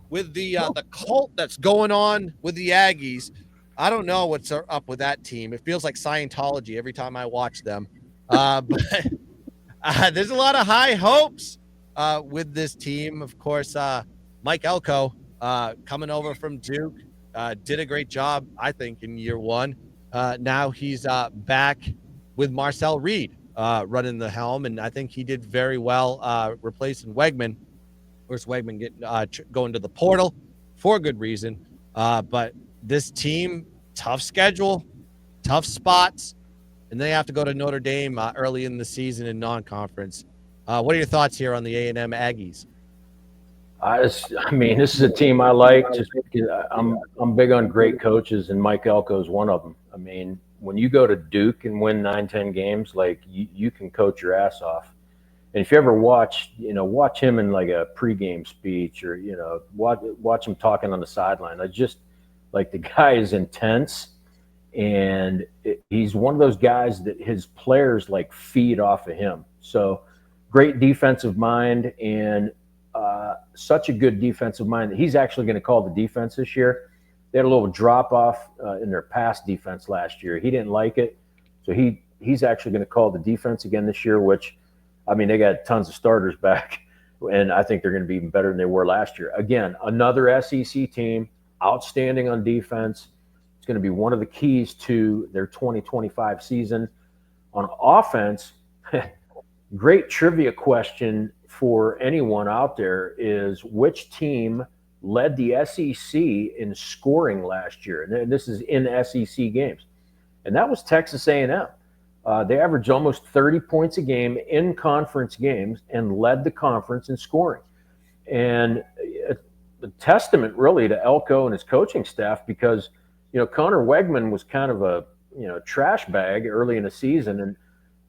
E: With the cult that's going on with the Aggies, I don't know what's up with that team. It feels like Scientology every time I watch them. But there's a lot of high hopes with this team. Of course, Mike Elko coming over from Duke did a great job, I think, in year one. Now he's back with Marcel Reed running the helm, and I think he did very well replacing Wegman. Of course, Wegman going to the portal for a good reason. But this team, tough schedule, tough spots, and they have to go to Notre Dame early in the season in non-conference. What are your thoughts here on the A&M Aggies?
F: This is a team I like just because I'm big on great coaches, and Mike Elko is one of them. I mean, when you go to Duke and win 9-10 games, like you can coach your ass off. And if you ever watch him in like a pregame speech, or watch him talking on the sideline, the guy is intense, and he's one of those guys that his players like feed off of him. So great defensive mind, and such a good defensive mind that he's actually going to call the defense this year. They had a little drop off in their pass defense last year. He didn't like it. So he's actually going to call the defense again this year, which, I mean, they got tons of starters back, and I think they're going to be even better than they were last year. Again, another SEC team, outstanding on defense. It's going to be one of the keys to their 2025 season. On offense, great trivia question for anyone out there is which team led the SEC in scoring last year? And this is in SEC games. And that was Texas A&M. They averaged almost 30 points a game in conference games and led the conference in scoring. And a testament really to Elko and his coaching staff because, Connor Wegman was kind of a, trash bag early in the season. And,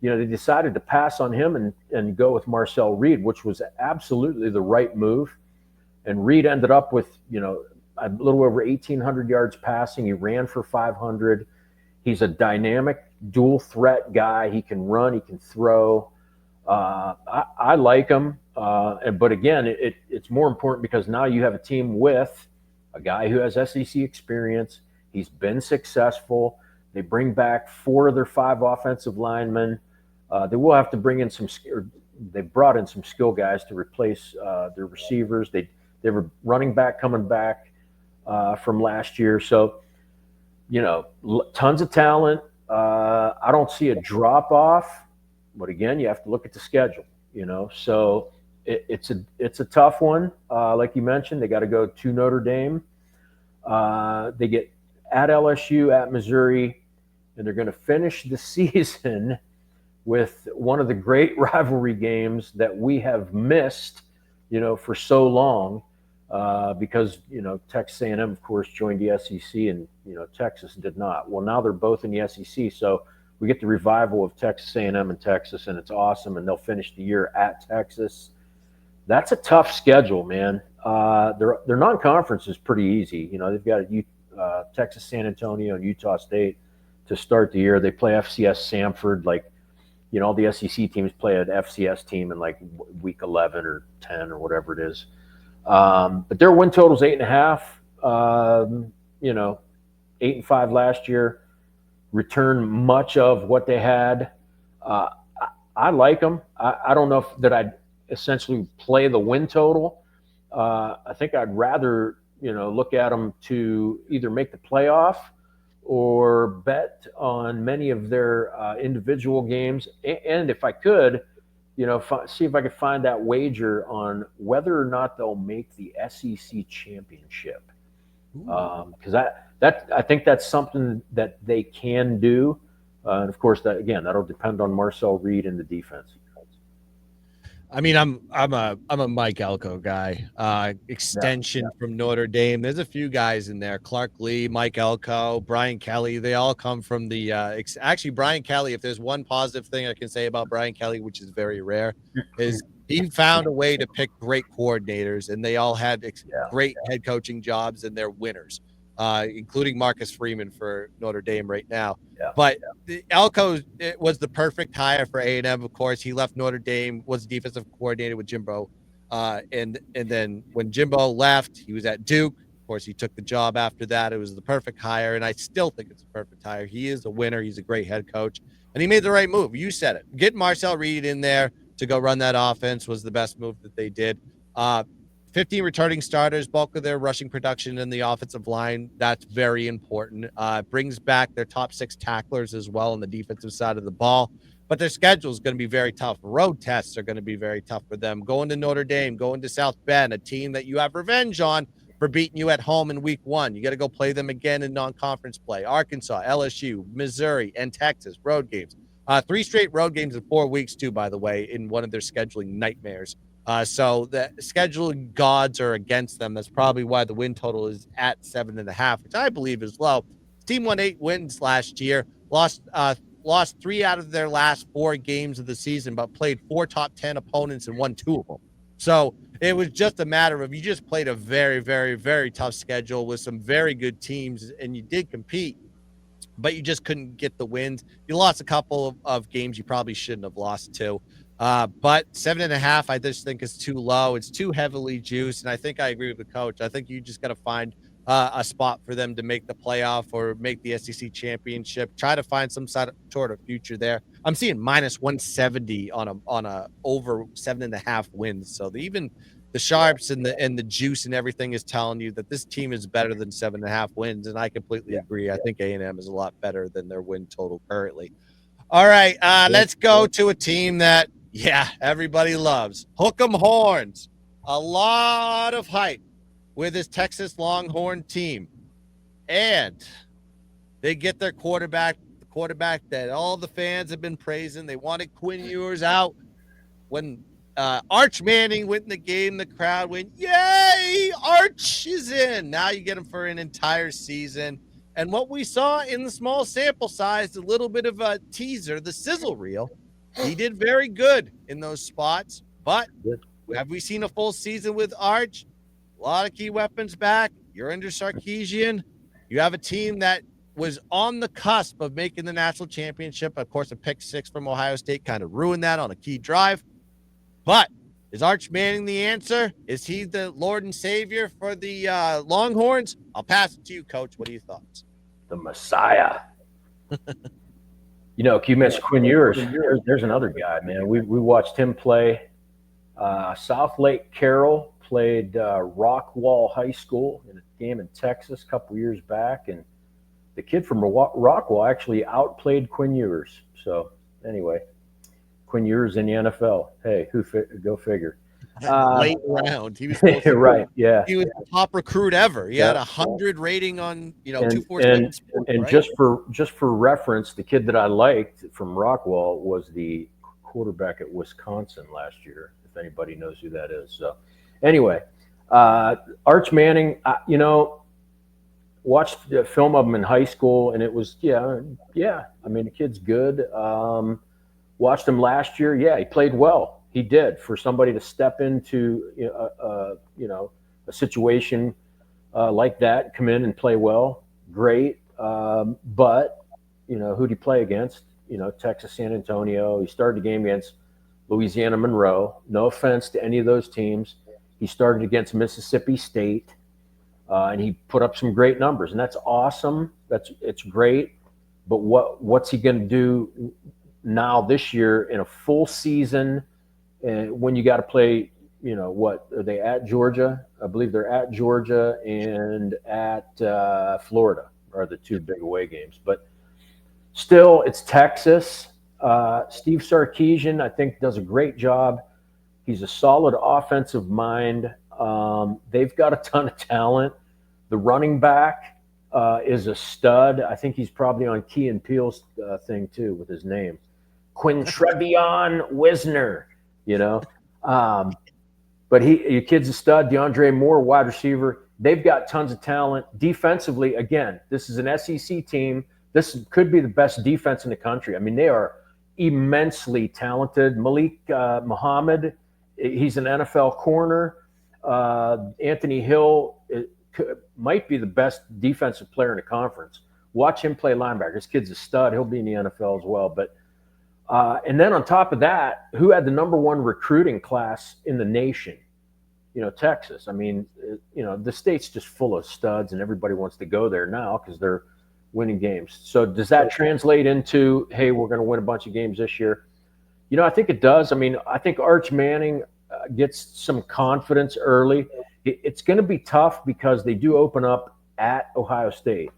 F: they decided to pass on him and go with Marcel Reed, which was absolutely the right move. And Reed ended up with, a little over 1,800 yards passing. He ran for 500. He's a dynamic dual threat guy. He can run, he can throw. I like him. But again, it's more important because now you have a team with a guy who has SEC experience. He's been successful. They bring back 4 of their 5 offensive linemen. They will have to bring in they brought in some skill guys to replace their receivers. They were running back coming back from last year. So, tons of talent. I don't see a drop off, but again, you have to look at the schedule, so it's a tough one. Like you mentioned, they got to go to Notre Dame. They get at LSU, at Missouri, and they're going to finish the season with one of the great rivalry games that we have missed, for so long. Because Texas A&M, of course, joined the SEC, and Texas did not. Well, now they're both in the SEC, so we get the revival of Texas A&M and Texas, and it's awesome. And they'll finish the year at Texas. That's a tough schedule, man. Their non-conference is pretty easy. They've got Texas, San Antonio, and Utah State to start the year. They play FCS Samford, all the SEC teams play an FCS team in week 11 or 10 or whatever it is. But their win total is 8.5. 8-5 last year. Return much of what they had. I like them. I don't know that I'd essentially play the win total. I think I'd rather look at them to either make the playoff or bet on many of their individual games, and if I could, see if I could find that wager on whether or not they'll make the SEC championship. Because I think that's something that they can do, and of course that'll depend on Marcel Reed and the defense.
E: I mean, I'm a Mike Elko guy. Extension from Notre Dame. There's a few guys in there: Clark Lee, Mike Elko, Brian Kelly. They all come from the. Actually, Brian Kelly. If there's one positive thing I can say about Brian Kelly, which is very rare, is he found a way to pick great coordinators, and they all had great head coaching jobs, and they're winners, including Marcus Freeman for Notre Dame right now. But Elko was the perfect hire for A&M. Of course, he left Notre Dame, was defensive coordinator with Jimbo, and then when Jimbo left, he was at Duke. Of course, he took the job after that. It was the perfect hire, and I still think it's a perfect hire. He is a winner. He's a great head coach, and he made the right move. You said it. Getting Marcel Reed in there to go run that offense was the best move that they did. 15 returning starters, bulk of their rushing production in the offensive line. That's very important. Brings back their top 6 tacklers as well on the defensive side of the ball. But their schedule is going to be very tough. Road tests are going to be very tough for them. Going to Notre Dame, going to South Bend, a team that you have revenge on for beating you at home in week 1. You got to go play them again in non-conference play. Arkansas, LSU, Missouri, and Texas, road games. 3 straight road games in 4 weeks, too, by the way, in one of their scheduling nightmares. So the scheduling gods are against them. That's probably why the win total is at 7.5, which I believe is low. The team won 8 wins last year, lost 3 out of their last 4 games of the season, but played 4 top 10 opponents and won 2 of them. So it was just a matter of you just played a very, very, very tough schedule with some very good teams, and you did compete, but you just couldn't get the wins. You lost a couple of games you probably shouldn't have lost to. But 7.5, I just think is too low. It's too heavily juiced, and I think I agree with the coach. I think you just got to find a spot for them to make the playoff or make the SEC championship. Try to find some sort of future there. I'm seeing minus 170 on a over 7.5 wins. So even the sharps and the juice and everything is telling you that this team is better than 7.5 wins, and I completely agree. I think A&M is a lot better than their win total currently. All right, let's go to a team that everybody loves. Hook 'em Horns. A lot of hype with this Texas Longhorn team, and they get their quarterback, the quarterback that all the fans have been praising. They wanted Quinn Ewers out. When Arch Manning went in the game, the crowd went, "Yay, Arch is in." Now you get him for an entire season. And what we saw in the small sample size, a little bit of a teaser, the sizzle reel, he did very good in those spots. But have we seen a full season with Arch? A lot of key weapons back. You're under Sarkisian. You have a team that was on the cusp of making the national championship. Of course, a pick 6 from Ohio State kind of ruined that on a key drive. But is Arch Manning the answer? Is he the Lord and Savior for the Longhorns? I'll pass it to you, Coach. What are your thoughts?
F: The Messiah. You mentioned Quinn Ewers. There's another guy, man. We watched him play. South Lake Carroll played Rockwall High School in a game in Texas a couple years back, and the kid from Rockwall actually outplayed Quinn Ewers. So anyway, Quinn Ewers in the NFL. Hey, go figure.
E: Late round. He was
F: right. Yeah.
E: He was the top recruit ever. He had 100 rating on 247 Sports.
F: And
E: right?
F: just for reference, the kid that I liked from Rockwall was the quarterback at Wisconsin last year, if anybody knows who that is. So anyway, Arch Manning, watched the film of him in high school, and it was, I mean, the kid's good. Watched him last year. Yeah, he played well. He did. For somebody to step into, a situation like that, come in and play well, great. But, who'd he play against? Texas, San Antonio. He started the game against Louisiana Monroe. No offense to any of those teams. He started against Mississippi State, and he put up some great numbers, and that's awesome. It's great. But what's he going to do now this year in a full season, when you got to play? What are they at? Georgia, I believe they're at Georgia and at Florida are the two big away games. But still, it's Texas. Steve Sarkisian, I think, does a great job. He's a solid offensive mind. They've got a ton of talent. The running back is a stud. I think he's probably on Key and Peele's thing too with his name, Quintrevion Wisner. But your kid's a stud. DeAndre Moore, wide receiver. They've got tons of talent. Defensively, again, this is an SEC team. This could be the best defense in the country. I mean, they are immensely talented. Malik Muhammad, he's an NFL corner. Anthony Hill might be the best defensive player in the conference. Watch him play linebacker. This kid's a stud. He'll be in the NFL as well. But and then on top of that, who had the #1 recruiting class in the nation? Texas. I mean, the state's just full of studs, and everybody wants to go there now because they're winning games. So does that translate into, hey, we're going to win a bunch of games this year? I think it does. I mean, I think Arch Manning gets some confidence early. It's going to be tough because they do open up at Ohio State.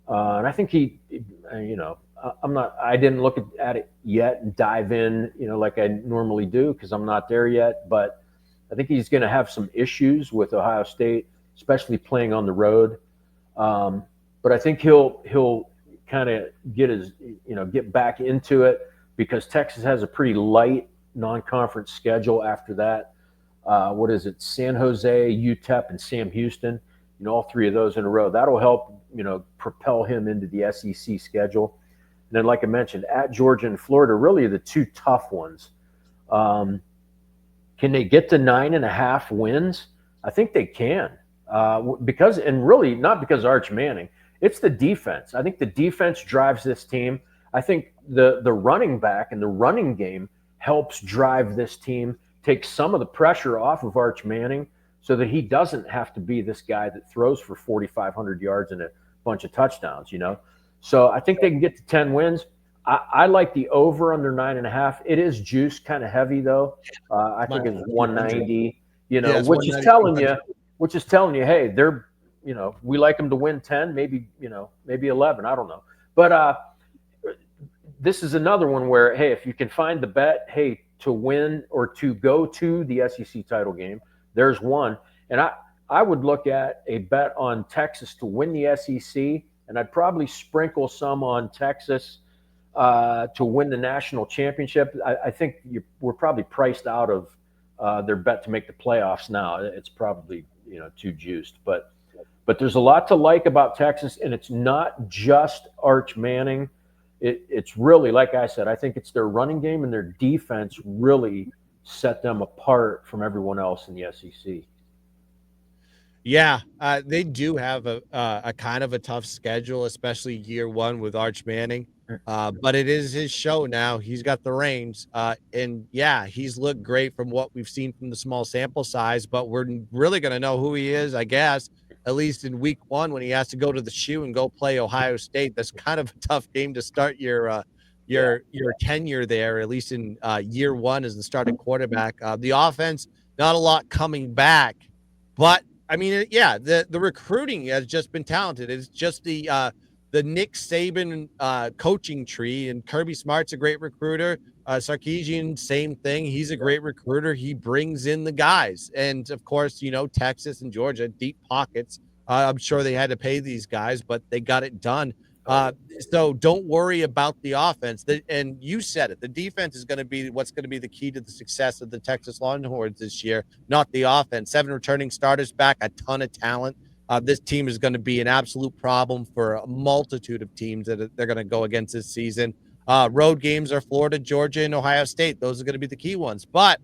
F: And I think I didn't look at it yet and dive in, like I normally do because I'm not there yet. But I think he's going to have some issues with Ohio State, especially playing on the road. But I think he'll kind of get back into it because Texas has a pretty light non-conference schedule after that. What is it? San Jose, UTEP, and Sam Houston. All three of those in a row. That'll help, propel him into the SEC schedule. And then, like I mentioned, at Georgia and Florida, really the two tough ones. Can they get to 9.5 wins? I think they can. Really not because of Arch Manning. It's the defense. I think the defense drives this team. I think the running back and the running game helps drive this team, take some of the pressure off of Arch Manning so that he doesn't have to be this guy that throws for 4,500 yards and a bunch of touchdowns, So I think they can get to 10 wins. I like the over under 9.5. It is juice kind of heavy though. I think it's 190,
E: Yeah, it's
F: which is
E: 190.
F: telling you, hey, they're, we like them to win 10, maybe 11. I don't know. But this is another one where, hey, if you can find the bet, hey, to win or to go to the SEC title game, there's one. And I would look at a bet on Texas to win the SEC, and I'd probably sprinkle some on Texas to win the national championship. I think we're probably priced out of their bet to make the playoffs now. It's probably too juiced, but there's a lot to like about Texas, and it's not just Arch Manning. It's really, like I said, I think it's their running game and their defense really set them apart from everyone else in the SEC.
E: Yeah, they do have a kind of a tough schedule, especially year one with Arch Manning. But it is his show now. He's got the reins. And yeah, he's looked great from what we've seen from the small sample size, but we're really going to know who he is, I guess, at least in week one when he has to go to the shoe and go play Ohio State. That's kind of a tough game to start your tenure there, at least in year one as the starting quarterback. The offense, not a lot coming back, but I mean, yeah, the recruiting has just been talented. It's just the Nick Saban coaching tree, and Kirby Smart's a great recruiter. Sarkisian, same thing. He's a great recruiter. He brings in the guys. And, of course, Texas and Georgia, deep pockets. I'm sure they had to pay these guys, but they got it done. So don't worry about the offense. And you said it. The defense is going to be what's going to be the key to the success of the Texas Longhorns this year, not the offense. 7 returning starters back, a ton of talent. This team is going to be an absolute problem for a multitude of teams that they're going to go against this season. Road games are Florida, Georgia, and Ohio State. Those are going to be the key ones. But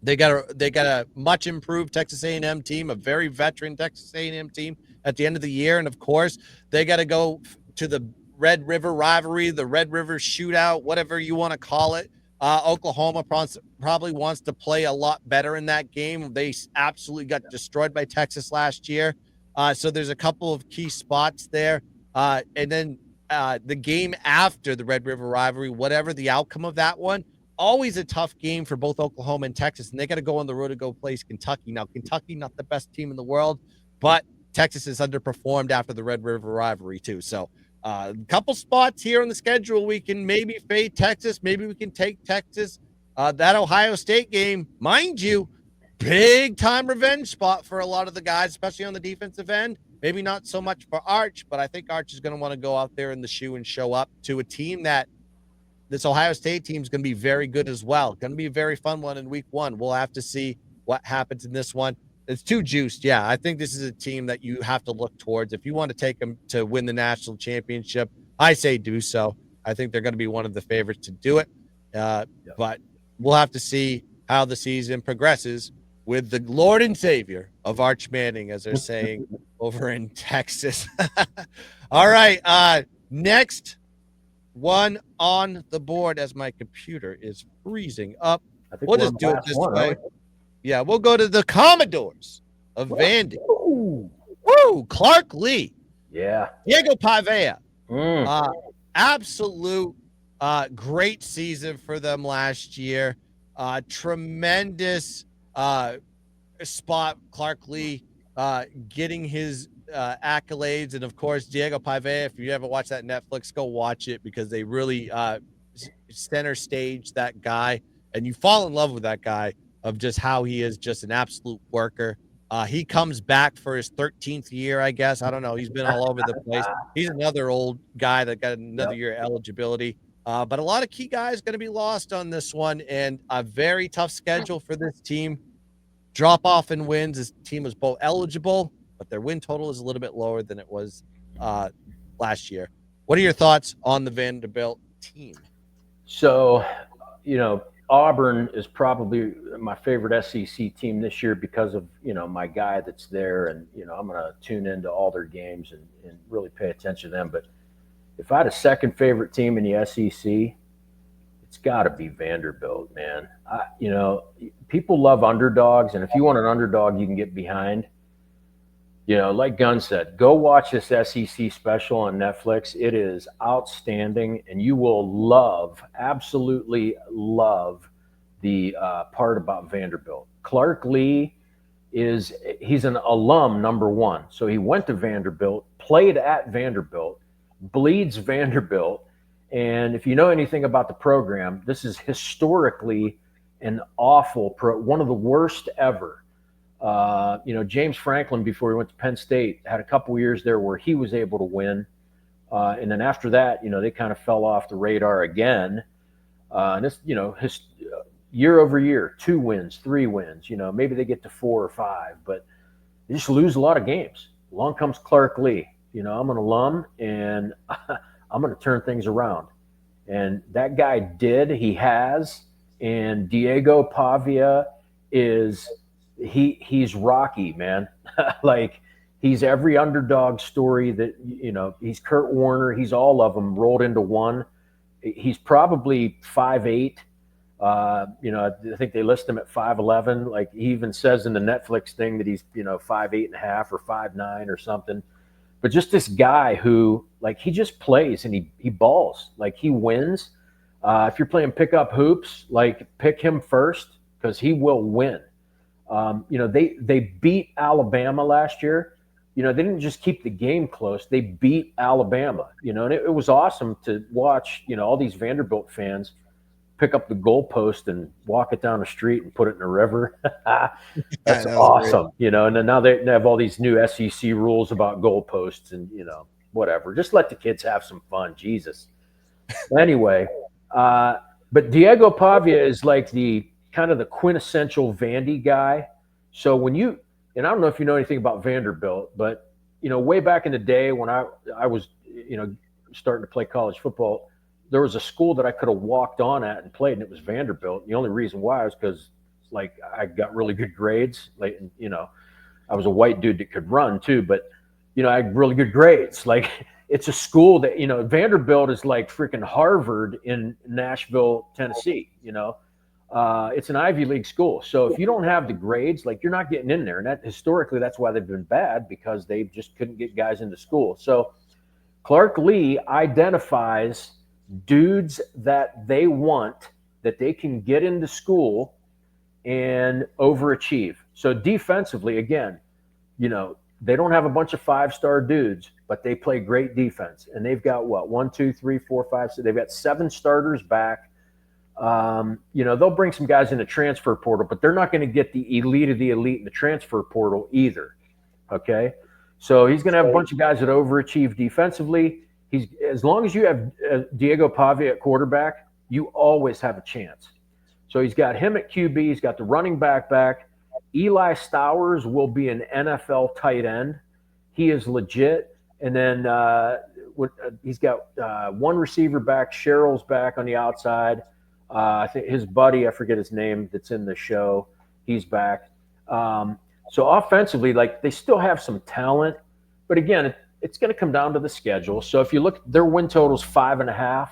E: they got a much improved Texas A&M team, a very veteran Texas A&M team at the end of the year. And, of course, they got to go to the Red River rivalry, the Red River shootout, whatever you want to call it. Oklahoma probably wants to play a lot better in that game. They absolutely got destroyed by Texas last year. So there's a couple of key spots there. And then the game after the Red River rivalry, whatever the outcome of that one, always a tough game for both Oklahoma and Texas. And they got to go on the road to go play Kentucky. Now, Kentucky, not the best team in the world, but Texas has underperformed after the Red River rivalry too. So a couple spots here on the schedule. We can maybe fade Texas. Maybe we can take Texas. That Ohio State game, mind you, big time revenge spot for a lot of the guys, especially on the defensive end. Maybe not so much for Arch, but I think Arch is going to want to go out there in the shoe and show up to a team that this Ohio State team is going to be very good as well. Going to be a very fun one in week one. We'll have to see what happens in this one. It's too juiced. Yeah, I think this is a team that you have to look towards. If you want to take them to win the national championship, I say do so. I think they're going to be one of the favorites to do it. But we'll have to see how the season progresses with the Lord and Savior of Arch Manning, as they're saying over in Texas. All right. Next one on the board, as my computer is freezing up. We'll just do it this way. Yeah, we'll go to the Commodores of Vandy. Woo! Clark Lee.
F: Yeah.
E: Diego Pavea. Absolute great season for them last year. Tremendous spot. Clark Lee getting his accolades. And, of course, Diego Pavea, if you ever watch that Netflix, go watch it because they really center stage that guy. And you fall in love with that guy of just how he is just an absolute worker. He comes back for his 13th year, I guess. I don't know. He's been all over the place. He's another old guy that got another year eligibility. But a lot of key guys going to be lost on this one, and a very tough schedule for this team. Drop off in wins. This team was both eligible, but their win total is a little bit lower than it was last year. What are your thoughts on the Vanderbilt team?
F: So, Auburn is probably my favorite SEC team this year because of, my guy that's there. And, I'm going to tune into all their games and really pay attention to them. But if I had a second favorite team in the SEC, it's got to be Vanderbilt, man. People love underdogs, and if you want an underdog you can get behind, like Gunn said, go watch this SEC special on Netflix. It is outstanding, and you will absolutely love the part about Vanderbilt. Clark Lee he's an alum, number one. So he went to Vanderbilt, played at Vanderbilt, bleeds Vanderbilt. And if you know anything about the program, this is historically an awful one of the worst ever. James Franklin, before he went to Penn State, had a couple years there where he was able to win. And then after that, they kind of fell off the radar again. And this, year over year, 2 wins, 3 wins, maybe they get to 4 or 5, but they just lose a lot of games. Along comes Clark Lee. I'm an alum, and I'm going to turn things around. And that guy he has. And Diego Pavia he's Rocky, man. Like, he's every underdog story that, he's Kurt Warner. He's all of them rolled into one. He's probably 5'8". I think they list him at 5'11". Like, he even says in the Netflix thing that he's, 5'8.5" or 5'9" or something. But just this guy who, like, he just plays and he balls. Like, he wins. If you're playing pickup hoops, like, pick him first because he will win. They beat Alabama last year. They didn't just keep the game close. They beat Alabama, and it was awesome to watch, all these Vanderbilt fans pick up the goalpost and walk it down the street and put it in a river. That's awesome. Great. And then now they have all these new SEC rules about goalposts and, whatever. Just let the kids have some fun. Jesus. Anyway, but Diego Pavia is like the kind of the quintessential Vandy guy. So and I don't know if you know anything about Vanderbilt, but, way back in the day when I was, starting to play college football, there was a school that I could have walked on at and played, and it was Vanderbilt. The only reason why was because, like, I got really good grades. Like, I was a white dude that could run too, but, I had really good grades. Like, it's a school that, Vanderbilt is like freaking Harvard in Nashville, Tennessee. It's an Ivy League school. So if you don't have the grades, like, you're not getting in there. And that historically, that's why they've been bad, because they just couldn't get guys into school. So Clark Lee identifies dudes that they want, that they can get into school and overachieve. So defensively, again, they don't have a bunch of 5-star dudes, but they play great defense. And they've got 1, 2, 3, 4, 5. So they've got 7 starters back. They'll bring some guys in the transfer portal, but they're not going to get the elite of the elite in the transfer portal either. Okay. So he's going to have a bunch of guys that overachieve defensively. As long as you have Diego Pavia at quarterback, you always have a chance. So he's got him at QB. He's got the running back. Eli Stowers will be an NFL tight end. He is legit. And then he's got 1 receiver back. Sherrill's back on the outside. I think his buddy, I forget his name, that's in the show, he's back. So offensively, like, they still have some talent. But again, it's going to come down to the schedule. So if you look, their win total's 5.5.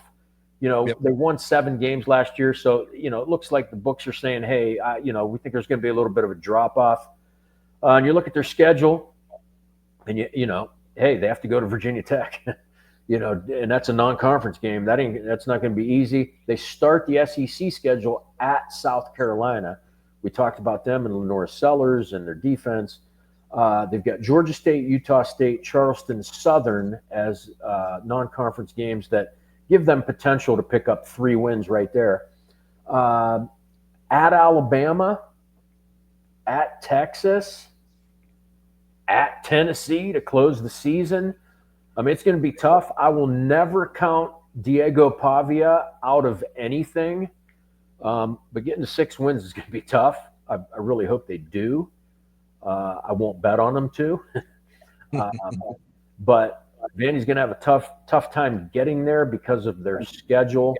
F: Yep. They won 7 games last year. So, it looks like the books are saying, hey, we think there's going to be a little bit of a drop off. And you look at their schedule and hey, they have to go to Virginia Tech, and that's a non-conference game. That's not going to be easy. They start the SEC schedule at South Carolina. We talked about them and Lenore Sellers and their defense. They've got Georgia State, Utah State, Charleston Southern as non-conference games that give them potential to pick up 3 wins right there. At Alabama, at Texas, at Tennessee to close the season. I mean, it's going to be tough. I will never count Diego Pavia out of anything, but getting to 6 wins is going to be tough. I really hope they do. I won't bet on them to. But Vandy's going to have a tough time getting there because of their schedule.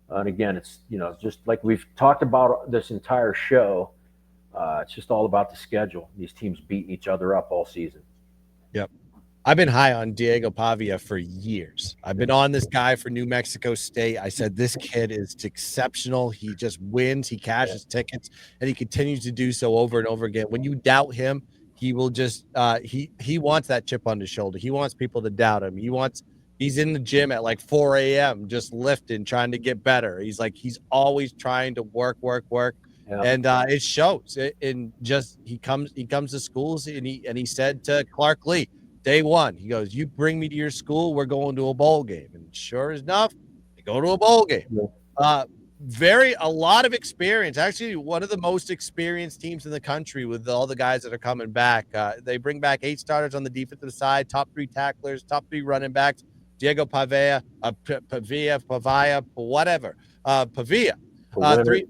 F: And again, it's, just like we've talked about this entire show, it's just all about the schedule. These teams beating each other up all season.
E: Yep. I've been high on Diego Pavia for years. I've been on this guy for New Mexico State. I said, this kid is exceptional. He just wins. He cashes tickets, and he continues to do so over and over again. When you doubt him, he will just he wants that chip on his shoulder. He wants people to doubt him. He's in the gym at like 4 a.m. just lifting, trying to get better. He's always trying to work.
F: Yeah.
E: And it shows. He comes to schools, and he said to Clark Lee, day one, he goes, you bring me to your school, we're going to a bowl game. And sure enough, they go to a bowl game. A lot of experience. Actually, one of the most experienced teams in the country with all the guys that are coming back. They bring back 8 starters on the defensive side, top 3 tacklers, top 3 running backs. Diego Pavia, whatever. Pavia. 3,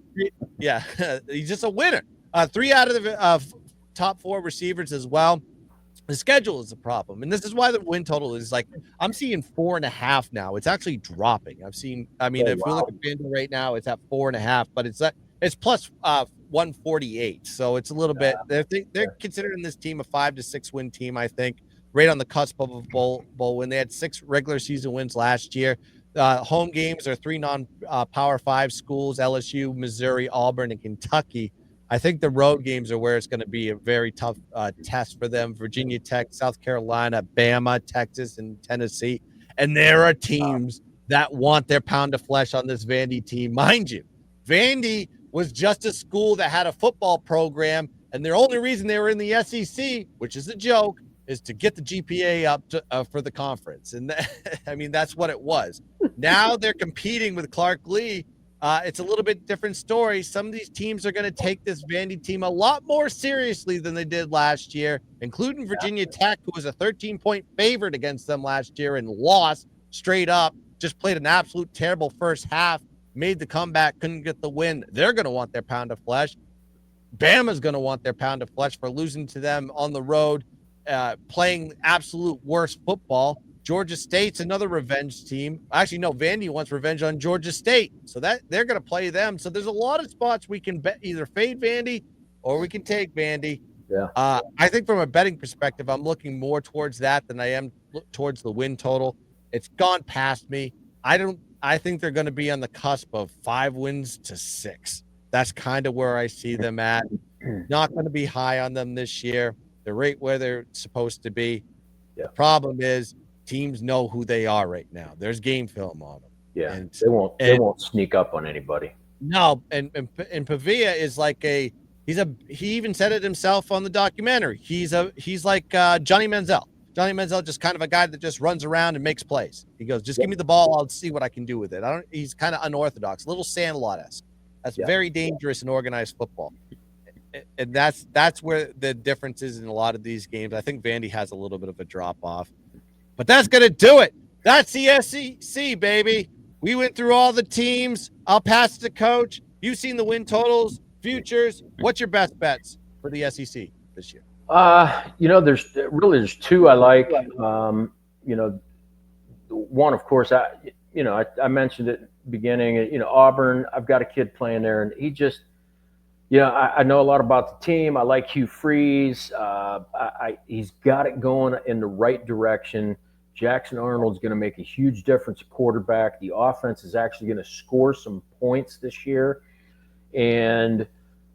E: yeah, he's just a winner. 3 out of the top 4 receivers as well. The schedule is a problem, and this is why the win total is like I'm seeing 4.5 now. It's actually dropping. If you look at FanDuel right now, it's at 4.5, but it's plus 148. So it's a little bit. They're considering this team a 5 to 6 win team. I think right on the cusp of a bowl win. They had 6 regular season wins last year. Home games are 3 non-Power 5 schools: LSU, Missouri, Auburn, and Kentucky. I think the road games are where it's going to be a very tough test for them. Virginia Tech, South Carolina, Bama, Texas, and Tennessee. And there are teams that want their pound of flesh on this Vandy team. Mind you, Vandy was just a school that had a football program, and their only reason they were in the SEC, which is a joke, is to get the GPA up for the conference. And that's what it was. Now they're competing with Clark Lee. It's a little bit different story. Some of these teams are going to take this Vandy team a lot more seriously than they did last year, including Virginia Tech, who was a 13-point favorite against them last year and lost straight up, just played an absolute terrible first half, made the comeback, couldn't get the win. They're going to want their pound of flesh. Bama's going to want their pound of flesh for losing to them on the road, playing absolute worst football. Georgia State's another revenge team. Actually, no, Vandy wants revenge on Georgia State. So that they're going to play them. So there's a lot of spots we can bet, either fade Vandy or we can take Vandy.
F: Yeah.
E: I think from a betting perspective, I'm looking more towards that than I am towards the win total. It's gone past me. I think they're going to be on the cusp of 5 wins to 6. That's kind of where I see them at. Not going to be high on them this year. They're right where they're supposed to be.
F: Yeah.
E: The problem is, teams know who they are right now. There's game film on them.
F: Yeah, and they won't sneak up on anybody.
E: No, and Pavia is like he even said it himself on the documentary. He's like Johnny Manziel. Johnny Manziel, just kind of a guy that just runs around and makes plays. He goes, just give me the ball, I'll see what I can do with it. He's kind of unorthodox, a little Sandlot-esque. That's very dangerous in organized football. And that's where the difference is in a lot of these games. I think Vandy has a little bit of a drop off. But that's going to do it. That's the SEC, baby. We went through all the teams. I'll pass it to Coach. You've seen the win totals, futures. What's your best bets for the SEC this year?
F: There's 2 I like. One, of course, I mentioned it at the beginning. Auburn, I've got a kid playing there, and he just – I know a lot about the team. I like Hugh Freeze. He's got it going in the right direction. Jackson Arnold's going to make a huge difference at quarterback. The offense is actually going to score some points this year. And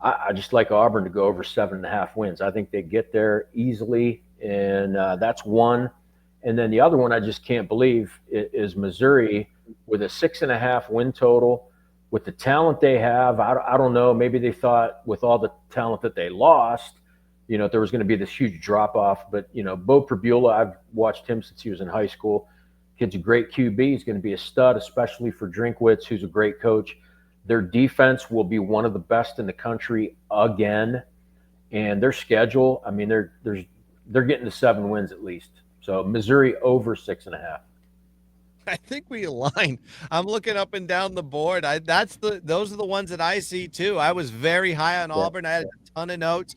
F: I just like Auburn to go over 7.5 wins. I think they get there easily, and that's one. And then the other one I just can't believe is Missouri with a 6.5 win total. With the talent they have, I don't know. Maybe they thought with all the talent that they lost, there was going to be this huge drop off. But Bo Pribula, I've watched him since he was in high school. Kid's a great QB. He's going to be a stud, especially for Drinkwitz, who's a great coach. Their defense will be one of the best in the country again, and their schedule. I mean, they're getting to 7 wins at least. So Missouri over 6.5.
E: I think we align. I'm looking up and down the board. Those are the ones that I see too. I was very high on Auburn. I had a ton of notes.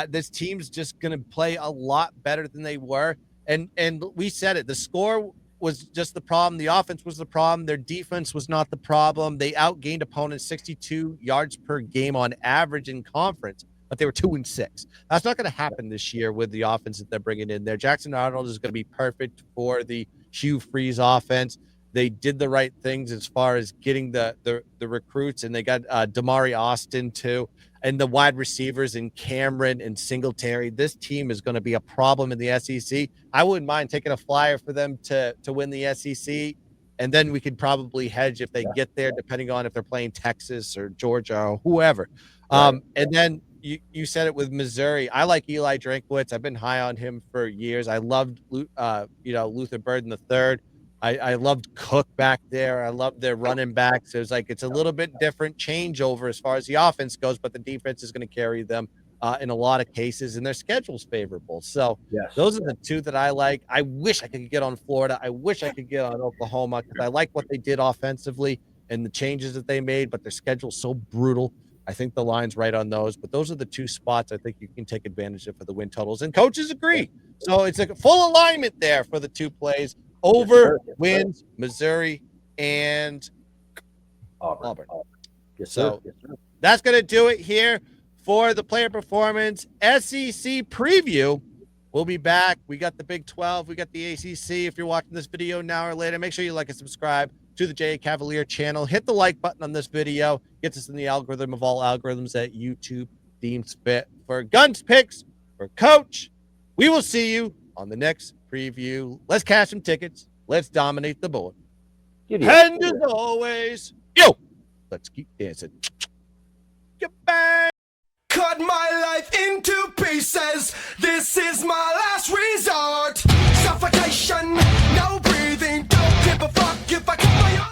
E: This team's just going to play a lot better than they were. And we said it. The score was just the problem. The offense was the problem. Their defense was not the problem. They outgained opponents 62 yards per game on average in conference. but they were 2-6. That's not going to happen this year with the offense that they're bringing in there. Jackson Arnold is going to be perfect for the Hugh Freeze offense. They did the right things as far as getting the recruits, and they got Damari Austin too, and the wide receivers in Cameron and Singletary. This team is going to be a problem in the SEC. I wouldn't mind taking a flyer for them to win the SEC, and then we could probably hedge if they get there, depending on if they're playing Texas or Georgia or whoever. And then you said it with Missouri. I like Eli Drinkwitz. I've been high on him for years. I loved Luther Burden III. I loved Cook back there. I loved their running backs. It was like it's a little bit different changeover as far as the offense goes, but the defense is going to carry them in a lot of cases, and their schedule's favorable. So those are the two that I like. I wish I could get on Florida. I wish I could get on Oklahoma because I like what they did offensively and the changes that they made, but their schedule's so brutal. I think the line's right on those, but those are the two spots I think you can take advantage of for the win totals, and coaches agree. So it's like a full alignment there for the two plays. Over wins Missouri and Auburn. So that's going to do it here for the player performance SEC preview. We'll be back. We got the Big 12. We got the ACC. If you're watching this video now or later, make sure you like and subscribe to the J.A. Cavalier channel. Hit the like button on this video. Gets us in the algorithm of all algorithms that YouTube deems fit. For Guns Picks, for Coach, we will see you on the next preview. Let's cash some tickets. Let's dominate the board. And as always, let's keep dancing. Goodbye.
B: Cut my life into pieces. This is my last resort. Suffocation, no breathing. Don't give a fuck if I cut my